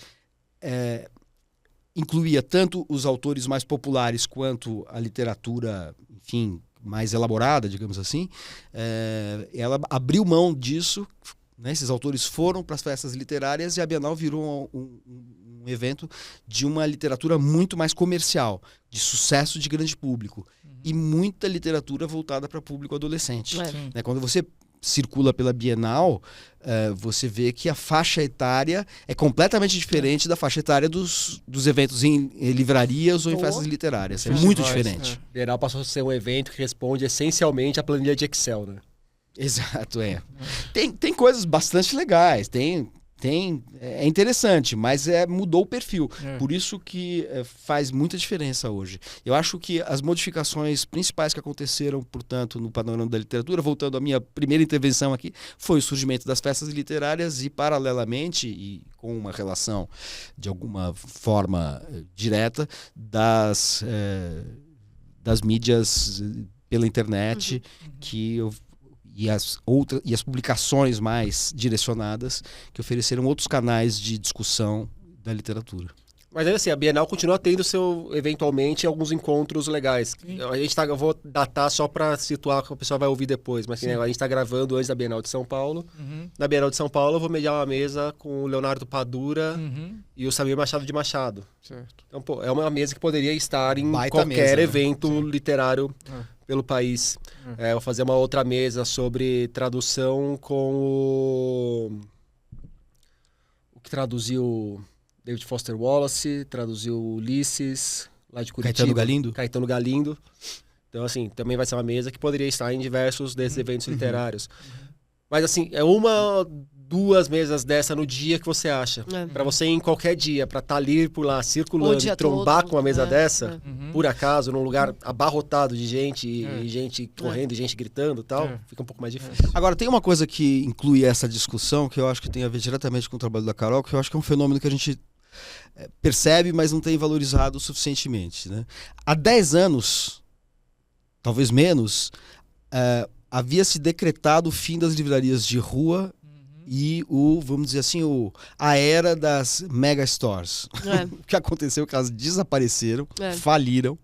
incluía tanto os autores mais populares quanto a literatura, enfim, mais elaborada, digamos assim. Ela abriu mão disso. Né? Esses autores foram para as festas literárias e a Bienal virou um evento de uma literatura muito mais comercial, de sucesso de grande público. E muita literatura voltada para público adolescente. Né? Quando você circula pela Bienal, você vê que a faixa etária é completamente diferente da faixa etária dos eventos em livrarias ou em festas literárias. É muito diferente. Bienal passou a ser um evento que responde essencialmente à planilha de Excel, né? Exato, Tem coisas bastante legais, é interessante, mas mudou o perfil. Por isso que faz muita diferença hoje. Eu acho que as modificações principais que aconteceram, portanto, no panorama da literatura, voltando à minha primeira intervenção aqui, foi o surgimento das festas literárias e, paralelamente, e com uma relação de alguma forma direta, das mídias pela internet, e as publicações mais direcionadas que ofereceram outros canais de discussão da literatura. Mas assim, a Bienal continua tendo eventualmente, alguns encontros legais. Eu vou datar só para situar que o pessoal vai ouvir depois, mas a gente está gravando antes da Bienal de São Paulo. Na Bienal de São Paulo eu vou mediar uma mesa com o Leonardo Padura e o Samir Machado de Machado. Certo. Então, é uma mesa que poderia estar em Baita qualquer mesa, evento literário pelo país. Vou fazer uma outra mesa sobre tradução com o que traduziu David Foster Wallace, traduziu Ulisses, lá de Curitiba. Caetano Galindo. Então, assim, também vai ser uma mesa que poderia estar em diversos desses eventos literários. Mas, assim, é 1, 2 mesas dessa no dia que você acha. Para você ir em qualquer dia, para estar ali por lá, circulando e trombar com uma mesa dessa, por acaso, num lugar abarrotado de gente, e gente correndo, e gente gritando e tal, fica um pouco mais difícil. Agora, tem uma coisa que inclui essa discussão, que eu acho que tem a ver diretamente com o trabalho da Carol, que eu acho que é um fenômeno que a gente percebe, mas não tem valorizado suficientemente. Né? Há 10 anos, talvez menos, havia se decretado o fim das livrarias de rua e vamos dizer assim, a era das mega stores. O que aconteceu é que elas desapareceram, faliram,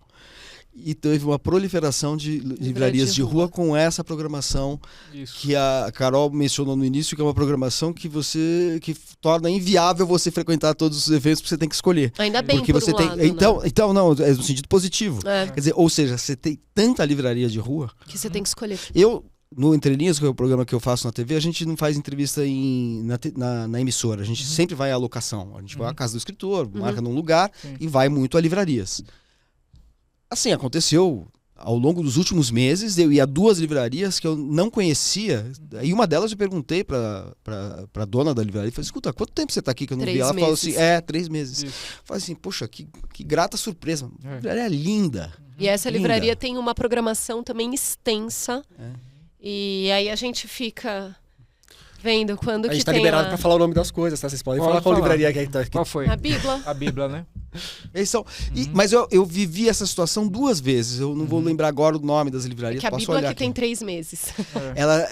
e teve uma proliferação de livrarias de rua com essa programação que a Carol mencionou no início, que é uma programação que torna inviável você frequentar todos os eventos, porque você tem que escolher. Ainda bem, porque você tem. Lado, então, não, é no sentido positivo. Quer dizer, ou seja, você tem tanta livraria de rua que você tem que escolher. No Entre Linhas, que é o programa que eu faço na TV, a gente não faz entrevista na emissora. A gente sempre vai à locação. A gente vai à casa do escritor, marca num lugar e vai muito a livrarias. Assim, aconteceu ao longo dos últimos meses, eu ia a 2 livrarias que eu não conhecia. E uma delas eu perguntei para a dona da livraria, falei, escuta, quanto tempo você está aqui que eu não vi? Ela falou assim, 3 meses. Falei assim, poxa, que grata surpresa. Uma livraria linda. E essa livraria tem uma programação também extensa. E aí a gente fica vendo quando que tem. A gente tá liberado para falar o nome das coisas, tá? Vocês podem falar qual livraria que tá aqui. Qual foi? A Bíblia. A Bíblia, né? Eles são... Mas eu vivi essa situação 2 vezes. Eu não vou lembrar agora o nome das livrarias. Que a Posso Bíblia olhar aqui tem aqui. 3 meses. Ela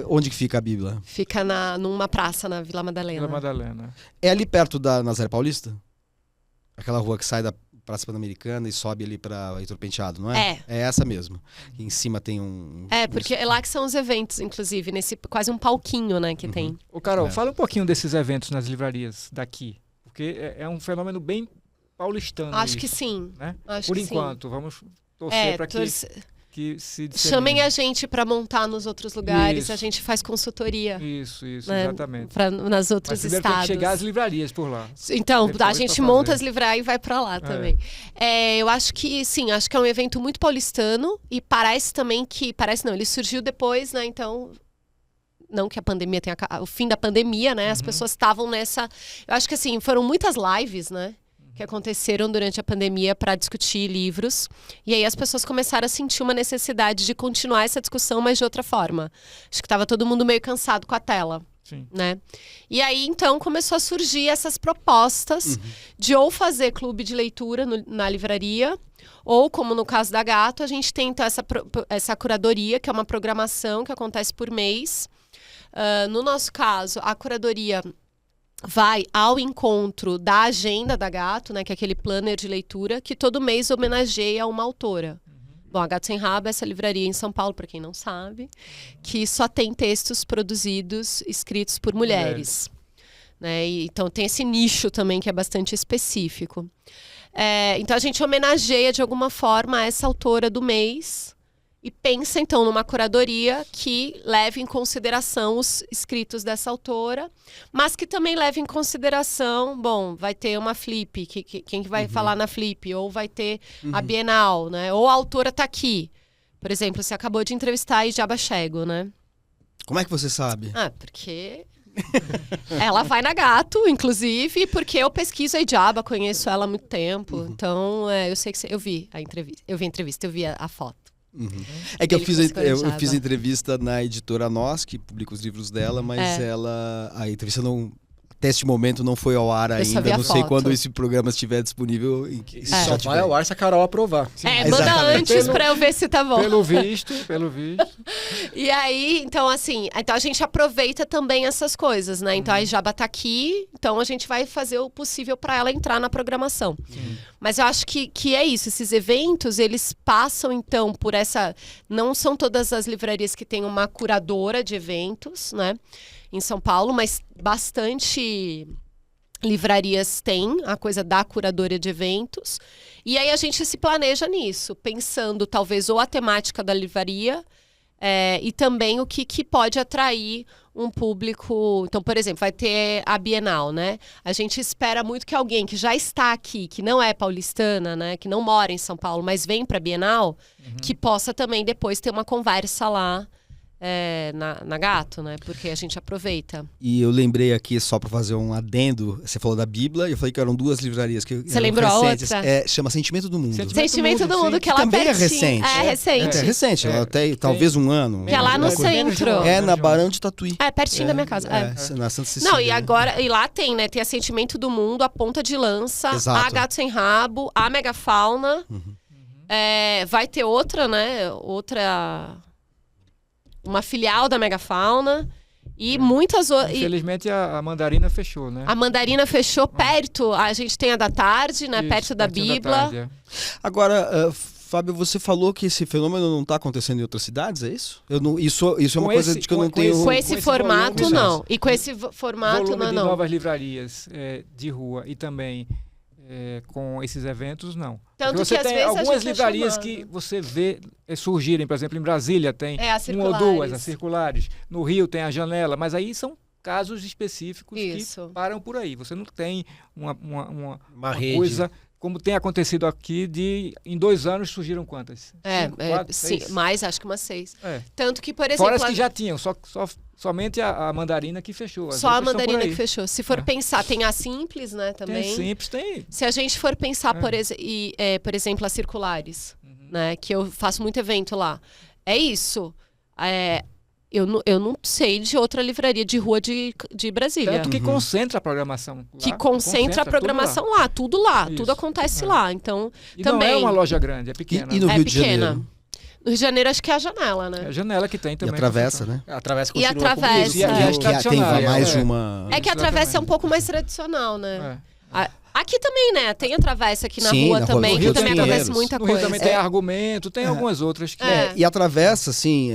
onde que fica a Bíblia? Fica numa praça na Vila Madalena. Vila Madalena. É ali perto da Nazaré Paulista? Aquela rua que sai da Praça Pan-Americana e sobe ali para Heitor Penteado, não é? É essa mesmo. E em cima tem um... Porque é lá que são os eventos, inclusive, nesse quase um palquinho, né, que tem. Ô, Carol, É. fala um pouquinho desses eventos nas livrarias daqui. Porque é um fenômeno bem paulistano. Acho que isso, sim. né? Acho Por que sim. enquanto, vamos torcer para que se dissemine. Chamem a gente para montar nos outros lugares, Isso. a gente faz consultoria. Isso, Né, exatamente. nas outros Mas primeiro estados. tem que chegar às livrarias por lá. Então, Depois a gente pra monta fazer. as livrarias e vai para lá também. Eu acho que sim, acho que é um evento muito paulistano e parece também que... Parece não, ele surgiu depois, né? Então, não que a pandemia tenha... O fim da pandemia, né? As pessoas estavam nessa... Eu acho que assim, foram muitas lives, né? Que aconteceram durante a pandemia para discutir livros. E aí as pessoas começaram a sentir uma necessidade de continuar essa discussão, mas de outra forma. Acho que estava todo mundo meio cansado com a tela. Sim. Né? E aí, então, começou a surgir essas propostas de ou fazer clube de leitura na livraria, ou, como no caso da Gato, a gente tem então essa curadoria, que é uma programação que acontece por mês. No nosso caso, a curadoria vai ao encontro da agenda da Gato, né, que é aquele planner de leitura, que todo mês homenageia uma autora. Bom, a Gato Sem Rabo é essa livraria em São Paulo, para quem não sabe, que só tem textos produzidos, escritos por mulheres. Né? Então tem esse nicho também que é bastante específico. Então a gente homenageia de alguma forma essa autora do mês e pensa então numa curadoria que leve em consideração os escritos dessa autora, mas que também leve em consideração, bom, vai ter uma Flip, quem que vai falar na Flip, ou vai ter a Bienal, né? Ou a autora tá aqui. Por exemplo, você acabou de entrevistar a Ijaba Chego, né? Como é que você sabe? Porque ela vai na Gato, inclusive, porque eu pesquiso a Ijaba, conheço ela há muito tempo. Então, eu sei que eu vi a entrevista, eu vi a foto. É que eu Ele fiz com a eu Ijaba. fiz a entrevista na editora Nós, que publica os livros dela, mas a entrevista não... Até este momento não foi ao ar Eu só vi ainda. a Não sei foto. quando esse programa estiver disponível. Se Só já vai tiver. ao ar se a Carol aprovar. Manda exatamente. antes pra eu ver se tá bom. Pelo visto. E aí, então assim, então a gente aproveita também essas coisas, né? Então a Ijaba tá aqui, então a gente vai fazer o possível para ela entrar na programação. Mas eu acho que é isso, esses eventos, eles passam então por essa... Não são todas as livrarias que têm uma curadora de eventos, né? Em São Paulo, mas bastante livrarias têm a coisa da curadoria de eventos. E aí a gente se planeja nisso, pensando talvez ou a temática da livraria e também o que pode atrair um público. Então, por exemplo, vai ter a Bienal, né? A gente espera muito que alguém que já está aqui, que não é paulistana, né? Que não mora em São Paulo, mas vem para a Bienal, que possa também depois ter uma conversa lá na Gato, né? Porque a gente aproveita. E eu lembrei aqui, só para fazer um adendo, você falou da Bíblia, eu falei que eram 2 livrarias que Você lembrou a recentes. outra? Chama Sentimento do Mundo. Sentimento do Mundo, sim. que ela também é pertinho. recente. É recente. É recente, ela tem talvez um ano. Que é lá no Uma coisa- centro. É na Barão de Tatuí. Pertinho da minha casa. Na Santa Cecília. Não, e lá tem, né? Tem a Sentimento do Mundo, a Ponta de Lança, Exato. a Gato Sem Rabo, a Megafauna. Vai ter outra, né? Uma filial da Megafauna. E muitas outras. Infelizmente a Mandarina fechou, né? A Mandarina fechou perto. A gente tem a da tarde, né? Isso, perto da pertinho Bíblia. tarde, Agora, Fábio, você falou que esse fenômeno não está acontecendo em outras cidades, é isso? Isso é uma Com coisa esse- de que eu não com tenho... Com esse formato, volume, não. E com esse formato, volume de não. novas livrarias de rua e também com esses eventos, não. Tanto Porque você que, às tem vezes, a algumas gente é livrarias chamado. que você vê surgirem, por exemplo, em Brasília tem As uma ou duas, circulares. as circulares. No Rio tem a Janela, mas aí são casos específicos Isso. que param por aí. Você não tem uma rede. coisa como tem acontecido aqui em 2 anos surgiram quantas? 5, 4, Sim, 6? mais, acho que umas 6. É. Tanto que, por exemplo... Fora as que já tinham, somente a Mandarina que fechou. As Só a outras estão por Mandarina aí. que fechou. Se for pensar, tem a Simples, né, também. Tem simples, tem. Se a gente for pensar, por exemplo, as circulares, né, que eu faço muito evento lá. É isso. Eu não sei de outra livraria de rua de Brasília. Tanto que concentra a programação lá. Que concentra a programação lá, tudo lá. Isso. Tudo acontece lá. Então, E também... não é uma loja grande, é pequena. E no É Rio de pequena. Janeiro? No Rio de Janeiro acho que é a Janela, né? É a janela que tem E também. a Travessa, né? A Travessa E a continua como Travessa, isso. E a- é. as Que tem tradicionais, mais de é. uma... É que a Exatamente. Travessa é um pouco mais tradicional, né? É. Aqui também, né? Tem a Travessa aqui na Sim, rua na rua também, do que Rio também dos acontece Pinheiros. muita No Rio coisa. também tem Argumento, tem algumas outras que... É. E a Travessa, assim,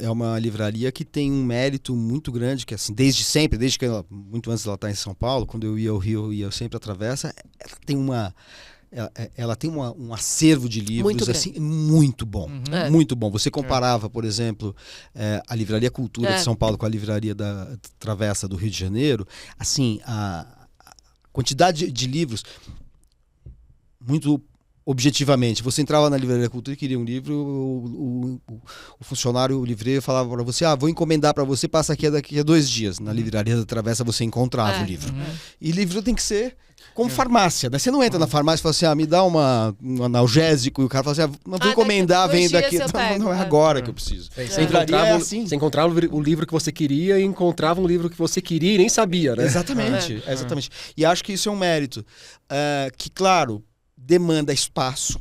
é uma livraria que tem um mérito muito grande, que assim, desde sempre, desde que ela, muito antes dela estar em São Paulo, quando eu ia ao Rio, eu ia sempre à Travessa, ela tem um acervo de livros Muito grande. assim muito bom, É. muito bom. Você comparava, por exemplo, a Livraria Cultura É. de São Paulo com a livraria da Travessa do Rio de Janeiro, assim, a quantidade de livros, muito objetivamente, você entrava na Livraria Cultura e queria um livro, o funcionário, o livreiro falava para você, vou encomendar para você, passa aqui daqui a 2 dias. Na Livraria da Travessa você encontrava É. o livro. E livro tem que ser como farmácia, né? Você não entra na farmácia e fala assim, me dá um analgésico, e o cara fala assim, não vou encomendar, daqui vem 2 daqui. dias eu pego, Não, é é. agora que eu preciso. Você Livraria encontrava, é assim. você encontrava o livro que você queria e encontrava um livro que você queria e nem sabia, né? Exatamente, exatamente. E acho que isso é um mérito. Que, claro, demanda espaço,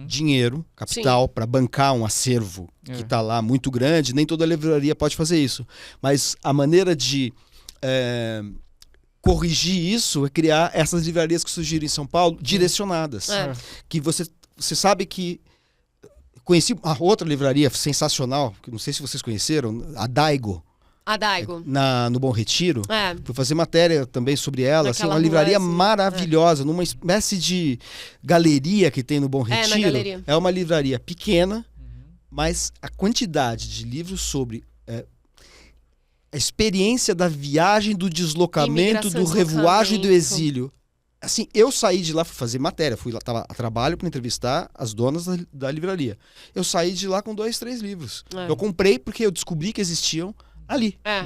dinheiro, capital, para bancar um acervo que está lá muito grande. Nem toda livraria pode fazer isso. Mas a maneira de corrigir isso é criar essas livrarias que surgiram em São Paulo, direcionadas. É. Que você sabe que... Conheci a outra livraria sensacional, que não sei se vocês conheceram, a Daigo. A Daigo. No Bom Retiro. É. Fui fazer matéria também sobre ela, assim, Naquela uma livraria rua, assim, maravilhosa, numa espécie de galeria que tem no Bom na Retiro. galeria. É uma livraria pequena, mas a quantidade de livros sobre a experiência da viagem, do deslocamento, Imigração, do revoagem e do deslocamento. exílio. Assim, eu saí de lá, fui fazer matéria, fui lá, tava a trabalho para entrevistar as donas da livraria. Eu saí de lá com 2, 3 livros. É. Eu comprei porque eu descobri que existiam ali. É.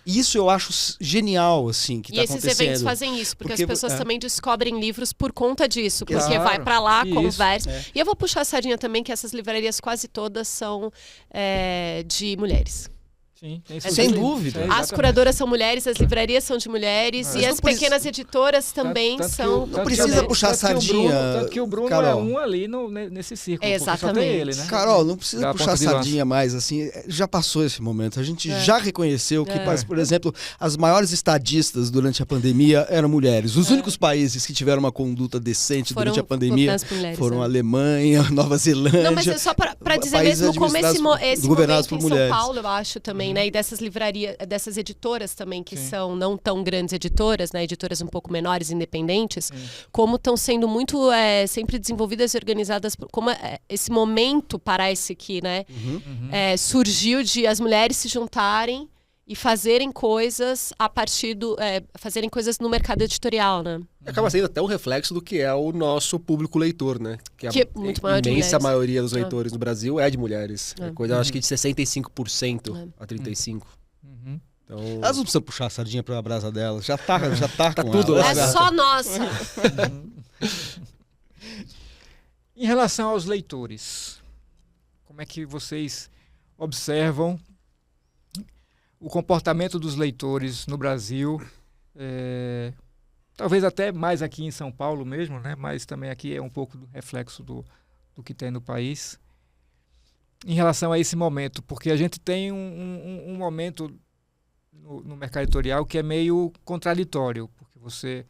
E isso eu acho genial, assim, que E tá esses acontecendo. eventos fazem isso, porque Porque as pessoas é. também descobrem livros por conta disso, porque Claro. vai pra lá, Isso. conversa. E eu vou puxar a sardinha também, que essas livrarias quase todas são de mulheres. Sim, tem isso Sem tudo. dúvida. É, As exatamente. curadoras são mulheres, as livrarias são de mulheres Mas e não as precisa- pequenas editoras também Tanto que são. o- Não tanto precisa que o- puxar tanto que o sardinha, Bruno- Tanto que o Bruno Carol. é um ali nesse círculo. É, porque só tem exatamente. ele, né? Carol, não precisa Dá a puxar ponta de lança. sardinha mais, assim, já passou esse momento. A gente já reconheceu que, É. por exemplo, as maiores estadistas durante a pandemia eram mulheres. Os únicos países que tiveram uma conduta decente durante a pandemia as mulheres, foram a né? Alemanha, Nova Zelândia. Não, mas é só para dizer países mesmo como esse administrados governados momento por em São mulheres. Paulo, eu acho também, né? E dessas livrarias, dessas editoras também, que são não tão grandes editoras, né? Editoras um pouco menores, independentes, como estão sendo muito sempre desenvolvidas e organizadas, como esse momento parece que, né? Surgiu de as mulheres se juntarem e fazerem coisas a partir fazerem coisas no mercado editorial, né? Acaba sendo até um reflexo do que é o nosso público leitor, né? Que é muito maior de imensa mulheres. maioria dos leitores no Brasil é de mulheres. É coisa, acho que de 65% É. a 35%. Então, Elas não precisam puxar a sardinha pra brasa delas. Já tá com tudo elas. lá. É só nossa. Em relação aos leitores, como é que vocês observam o comportamento dos leitores no Brasil? Talvez até mais aqui em São Paulo mesmo, né? Mas também aqui é um pouco do reflexo do que tem no país. Em relação a esse momento, porque a gente tem um momento no mercado editorial que é meio contraditório, porque você,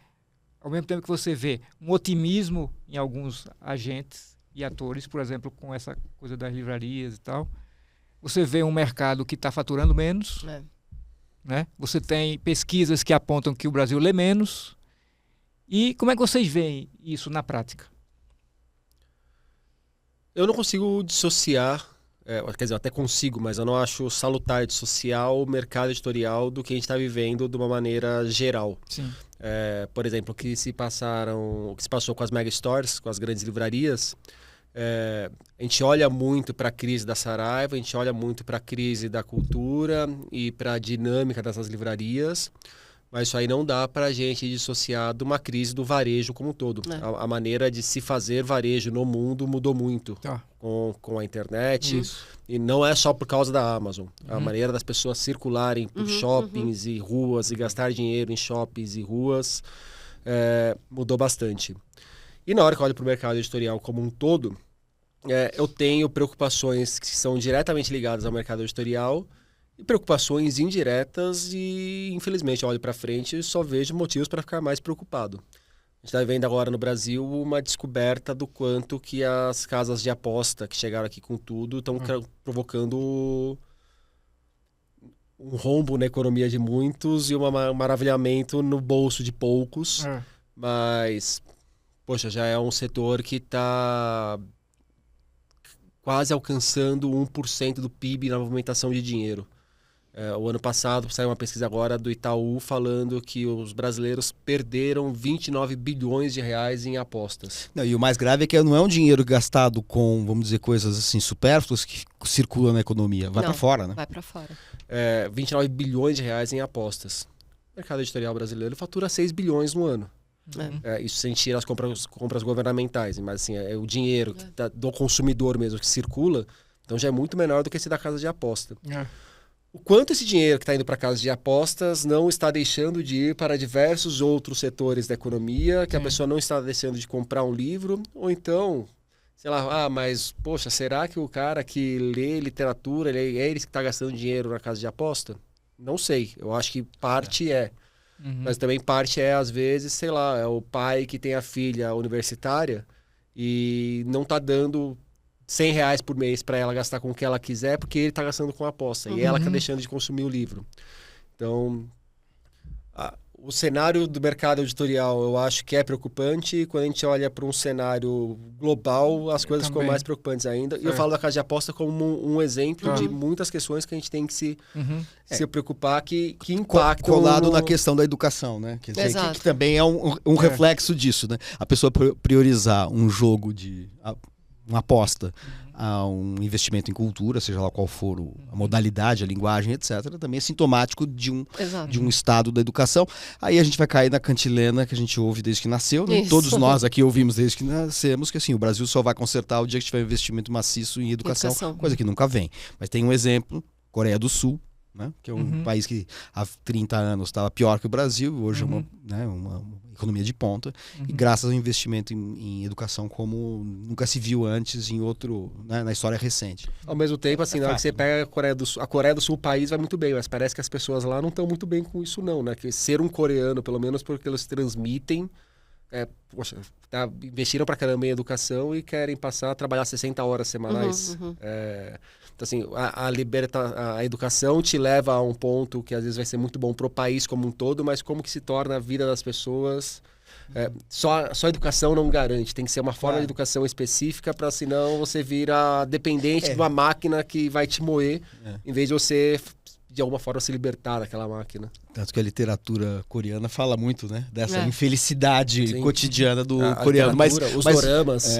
ao mesmo tempo que você vê um otimismo em alguns agentes e atores, por exemplo, com essa coisa das livrarias e tal, você vê um mercado que está faturando menos, né? Você tem pesquisas que apontam que o Brasil lê menos. E como é que vocês veem isso na prática? eu não consigo dissociar, quer dizer, eu até consigo, mas eu não acho salutar dissociar o mercado editorial do que a gente está vivendo de uma maneira geral. Sim. Por exemplo, o que se passou com as mega stores, com as grandes livrarias, a gente olha muito para a crise da Saraiva, a gente olha muito para a crise da cultura e para a dinâmica dessas livrarias, Mas isso aí não dá para a gente dissociar de uma crise do varejo como um todo. A maneira de se fazer varejo no mundo mudou muito com a internet. Isso. E não é só por causa da Amazon. A maneira das pessoas circularem por shoppings e ruas e gastar dinheiro em shoppings e ruas mudou bastante. E na hora que eu olho para o mercado editorial como um todo, eu tenho preocupações que são diretamente ligadas ao mercado editorial e preocupações indiretas e, infelizmente, eu olho para frente e só vejo motivos para ficar mais preocupado. A gente está vendo agora no Brasil uma descoberta do quanto que as casas de aposta que chegaram aqui com tudo estão provocando um rombo na economia de muitos e um maravilhamento no bolso de poucos. Mas, poxa, já é um setor que está quase alcançando 1% do PIB na movimentação de dinheiro. O ano passado saiu uma pesquisa agora do Itaú falando que os brasileiros perderam 29 bilhões de reais em apostas. Não, e o mais grave é que não é um dinheiro gastado com, vamos dizer, coisas assim supérfluas que circulam na economia. Vai para fora, né? Vai para fora. 29 bilhões de reais em apostas. O mercado editorial brasileiro fatura 6 bilhões no ano. Isso sem tirar as compras governamentais, mas assim, é o dinheiro do consumidor mesmo que circula, então já é muito menor do que esse da casa de aposta. O quanto esse dinheiro que está indo para a casa de apostas não está deixando de ir para diversos outros setores da economia, que a pessoa não está deixando de comprar um livro, ou então, sei lá, mas, poxa, será que o cara que lê literatura, é ele que está gastando dinheiro na casa de aposta? Não sei, eu acho que parte mas também parte às vezes, sei lá, é o pai que tem a filha universitária e não está dando R$100 por mês para ela gastar com o que ela quiser, porque ele está gastando com a aposta. E ela está deixando de consumir o livro. Então, o cenário do mercado editorial eu acho que é preocupante. E quando a gente olha para um cenário global, as coisas ficam mais preocupantes ainda. E eu falo da casa de aposta como um exemplo de muitas questões que a gente tem que se preocupar, que impactam... Colado na questão da educação, né? Quer dizer, que também é um reflexo disso, né? A pessoa priorizar um jogo de... uma aposta a um investimento em cultura, seja lá qual for a modalidade, a linguagem, etc., também é sintomático de um estado da educação. Aí a gente vai cair na cantilena que a gente ouve desde que nasceu, né? Todos nós aqui ouvimos desde que nascemos, que assim, o Brasil só vai consertar o dia que tiver investimento maciço em educação. Coisa que nunca vem. Mas tem um exemplo, Coreia do Sul, né? Que é um país que há 30 anos estava pior que o Brasil, hoje é uma economia de ponta, e graças ao investimento em educação como nunca se viu antes em outro, né, na história recente. Ao mesmo tempo, assim, na hora que você pega a Coreia do Sul, o país vai muito bem, mas parece que as pessoas lá não estão muito bem com isso não, né? Que ser um coreano, pelo menos porque eles transmitem, investiram pra caramba em educação e querem passar a trabalhar 60 horas semanais. Então, assim, a educação te leva a um ponto que às vezes vai ser muito bom pro país como um todo, mas como que se torna a vida das pessoas... Só a educação não garante, tem que ser uma forma de educação específica, para senão você vira dependente de uma máquina que vai te moer, em vez de você... de alguma forma se libertar daquela máquina. Tanto que a literatura coreana fala muito, né? Dessa infelicidade cotidiana do coreano. Mas doramas.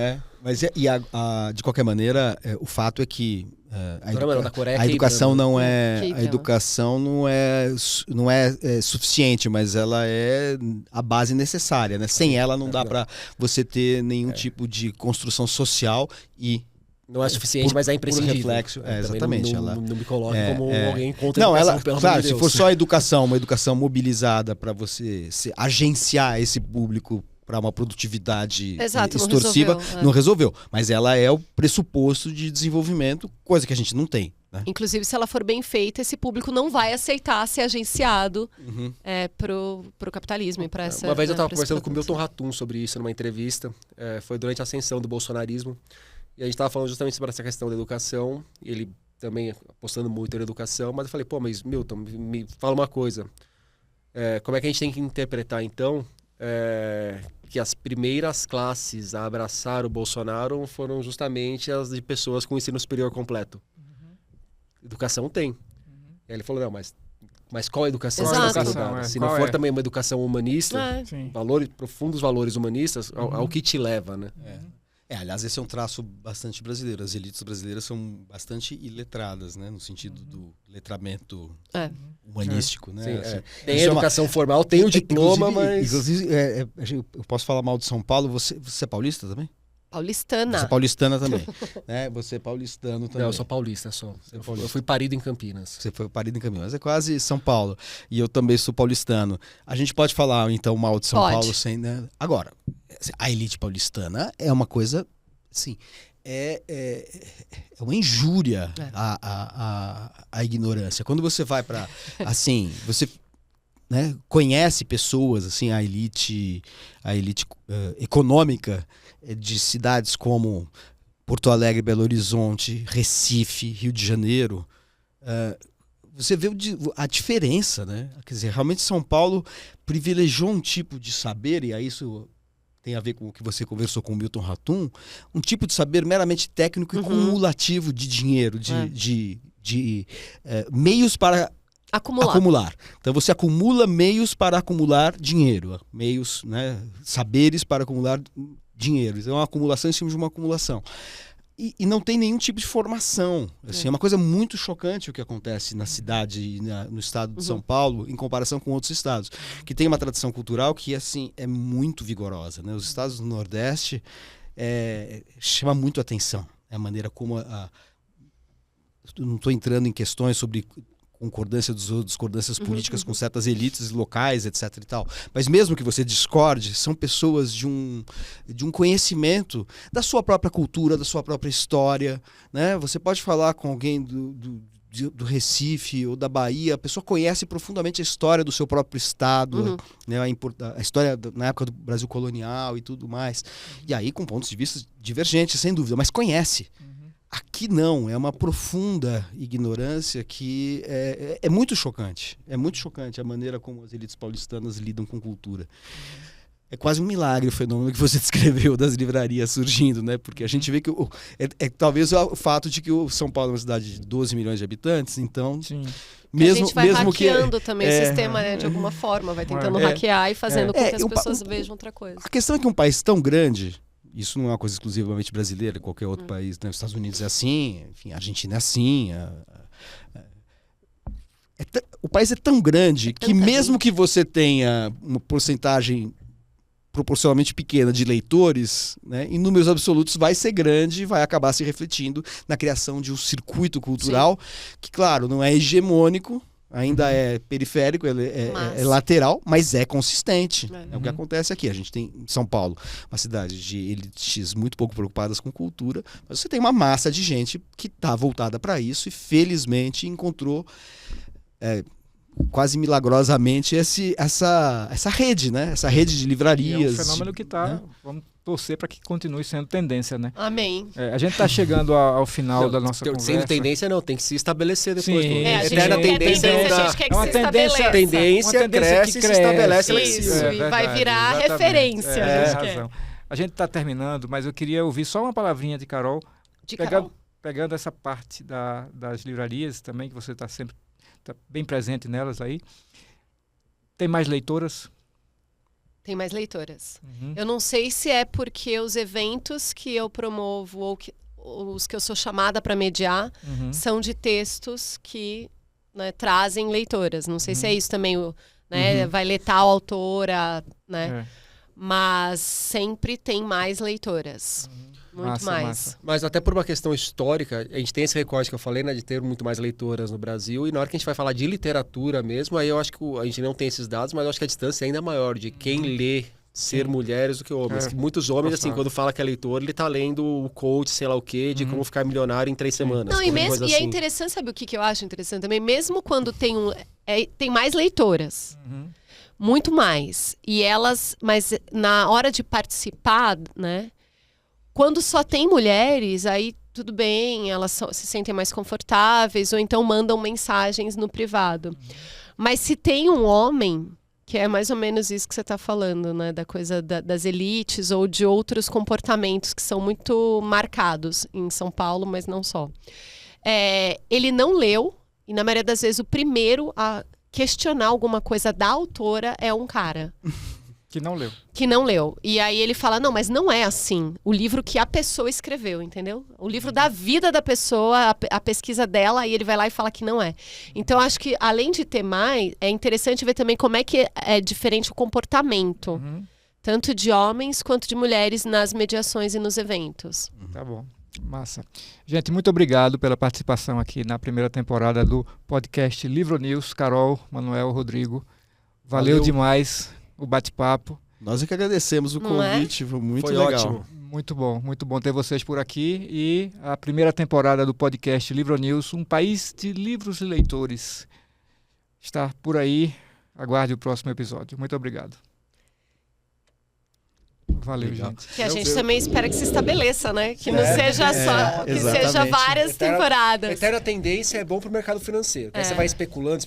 De qualquer maneira, o fato é que a educação não é suficiente, mas ela é a base necessária, né? Sem ela não dá para você ter nenhum tipo de construção social e não é suficiente, mas é imprescindível. Reflexo, exatamente. Não me coloque como alguém contra a educação. Não, pelo claro, amor de Deus. Se for só a educação, uma educação mobilizada para você agenciar esse público para uma produtividade extorsiva, não resolveu. Mas ela é o pressuposto de desenvolvimento, coisa que a gente não tem. Né? Inclusive, se ela for bem feita, esse público não vai aceitar ser agenciado pro capitalismo e para essa... Uma vez eu estava conversando com o Milton Ratum sobre isso numa entrevista. Foi durante a ascensão do bolsonarismo. E a gente estava falando justamente sobre essa questão da educação, e ele também apostando muito na educação, mas eu falei, mas Milton, me fala uma coisa. Como é que a gente tem que interpretar, então, que as primeiras classes a abraçar o Bolsonaro foram justamente as de pessoas com ensino superior completo? Educação tem. E aí ele falou, não, mas qual a educação que está sendo dada? Se não for também uma educação humanista, profundos valores humanistas, ao que te leva, né? Aliás, esse é um traço bastante brasileiro. As elites brasileiras são bastante iletradas, né? No sentido do letramento humanístico, né? Sim, Assim, tem educação formal, tem o diploma, mas... Inclusive, eu posso falar mal de São Paulo. Você é paulista também? Paulistana. Você é paulistana também. Né? Você é paulistano também. Não, eu sou paulista só. Eu fui parido em Campinas. Você foi parido em Campinas, mas é quase São Paulo. E eu também sou paulistano. A gente pode falar, então, mal de São Paulo sem... Né? Agora, a elite paulistana é uma coisa, assim... É uma injúria à ignorância. Quando você vai para... Assim, você... Né, conhece pessoas, assim, a elite econômica de cidades como Porto Alegre, Belo Horizonte, Recife, Rio de Janeiro, você vê a diferença, né? Quer dizer, realmente São Paulo privilegiou um tipo de saber, e aí isso tem a ver com o que você conversou com o Milton Ratum, um tipo de saber meramente técnico e cumulativo de dinheiro, de meios para acumular. Então você acumula meios para acumular dinheiro, meios, né, saberes para acumular dinheiro. Então é uma acumulação em cima de uma acumulação. E não tem nenhum tipo de formação. Assim, é uma coisa muito chocante o que acontece na cidade e no estado de São Paulo em comparação com outros estados, que tem uma tradição cultural que assim, é muito vigorosa, né? Os estados do Nordeste chama muito a atenção. É a maneira como não estou entrando em questões sobre concordância ou discordâncias políticas com certas elites locais, etc. e tal. Mas mesmo que você discorde, são pessoas de um conhecimento da sua própria cultura, da sua própria história, né? Você pode falar com alguém do Recife ou da Bahia, a pessoa conhece profundamente a história do seu próprio estado, né? A história na época do Brasil colonial e tudo mais. E aí com pontos de vista divergentes, sem dúvida, mas conhece. Aqui não, é uma profunda ignorância que é muito chocante. É muito chocante a maneira como as elites paulistanas lidam com cultura. É quase um milagre o fenômeno que você descreveu das livrarias surgindo, né? Porque a gente vê que talvez o fato de que o São Paulo é uma cidade de 12 milhões de habitantes, então... Sim. Mesmo, a gente vai hackeando também o sistema, né, de alguma forma, vai tentando hackear e fazendo com que as pessoas vejam outra coisa. A questão é que um país tão grande... Isso não é uma coisa exclusivamente brasileira, qualquer outro país, né? Os Estados Unidos é assim, enfim, a Argentina é assim. O país é tão grande que mesmo que você tenha uma porcentagem proporcionalmente pequena de leitores, né, em números absolutos vai ser grande e vai acabar se refletindo na criação de um circuito cultural que, claro, não é hegemônico, ainda é periférico, é lateral, mas é consistente. É o que acontece aqui. A gente tem em São Paulo uma cidade de elites muito pouco preocupadas com cultura, mas você tem uma massa de gente que está voltada para isso e felizmente encontrou quase milagrosamente essa rede, né? Essa rede de livrarias. É um fenômeno que está... Né? Vamos torcer para que continue sendo tendência, né? Amém. A gente está chegando ao final da nossa conversa. Sendo tendência não, tem que se estabelecer depois. Sim, eterna tendência a gente quer que se estabeleça. Tendência cresce e se estabelece lá em cima. Isso, e vai virar referência. A gente está terminando, mas eu queria ouvir só uma palavrinha de Carol. Pegando essa parte das livrarias também, que você está sempre bem presente nelas aí. Tem mais leitoras? Tem mais leitoras. Eu não sei se é porque os eventos que eu promovo ou os que eu sou chamada para mediar são de textos que, né, trazem leitoras. Não sei se é isso também, né? Vai ler tal autora, né? Mas sempre tem mais leitoras. Muito mais. Massa. Mas até por uma questão histórica, a gente tem esse recorte que eu falei, né, de ter muito mais leitoras no Brasil, e na hora que a gente vai falar de literatura mesmo, aí eu acho que a gente não tem esses dados, mas eu acho que a distância é ainda maior de quem lê ser mulheres do que homens. Que muitos homens, assim, quando fala que é leitor, ele tá lendo o coach, sei lá o quê, de como ficar milionário em 3 semanas. Não, e é interessante, sabe o que eu acho interessante também? Mesmo quando tem mais leitoras, muito mais, e elas, mas na hora de participar, né, quando só tem mulheres, aí tudo bem, elas se sentem mais confortáveis ou então mandam mensagens no privado. Mas se tem um homem, que é mais ou menos isso que você está falando, né, da coisa das elites ou de outros comportamentos que são muito marcados em São Paulo, mas não só. Ele não leu, e na maioria das vezes o primeiro a questionar alguma coisa da autora é um cara. Que não leu. Que não leu. E aí ele fala, não, mas não é assim. O livro que a pessoa escreveu, entendeu? O livro da vida da pessoa, a pesquisa dela, e ele vai lá e fala que não é. Então, acho que, além de ter mais, é interessante ver também como é que é diferente o comportamento. Tanto de homens quanto de mulheres nas mediações e nos eventos. Tá bom. Massa. Gente, muito obrigado pela participação aqui na primeira temporada do podcast Livro News. Carol, Manuel, Rodrigo. Valeu demais o bate-papo. Nós é que agradecemos o convite, foi muito Foi legal. ótimo. Muito bom ter vocês por aqui. E a primeira temporada do podcast Livro News, um país de livros e leitores, está por aí. Aguarde o próximo episódio. Muito obrigado. Valeu, Legal. gente. Que a gente também espera que se estabeleça, né? Que não seja só, que seja exatamente. várias temporadas. Eterna tendência é bom pro mercado financeiro. Aí você vai especulando.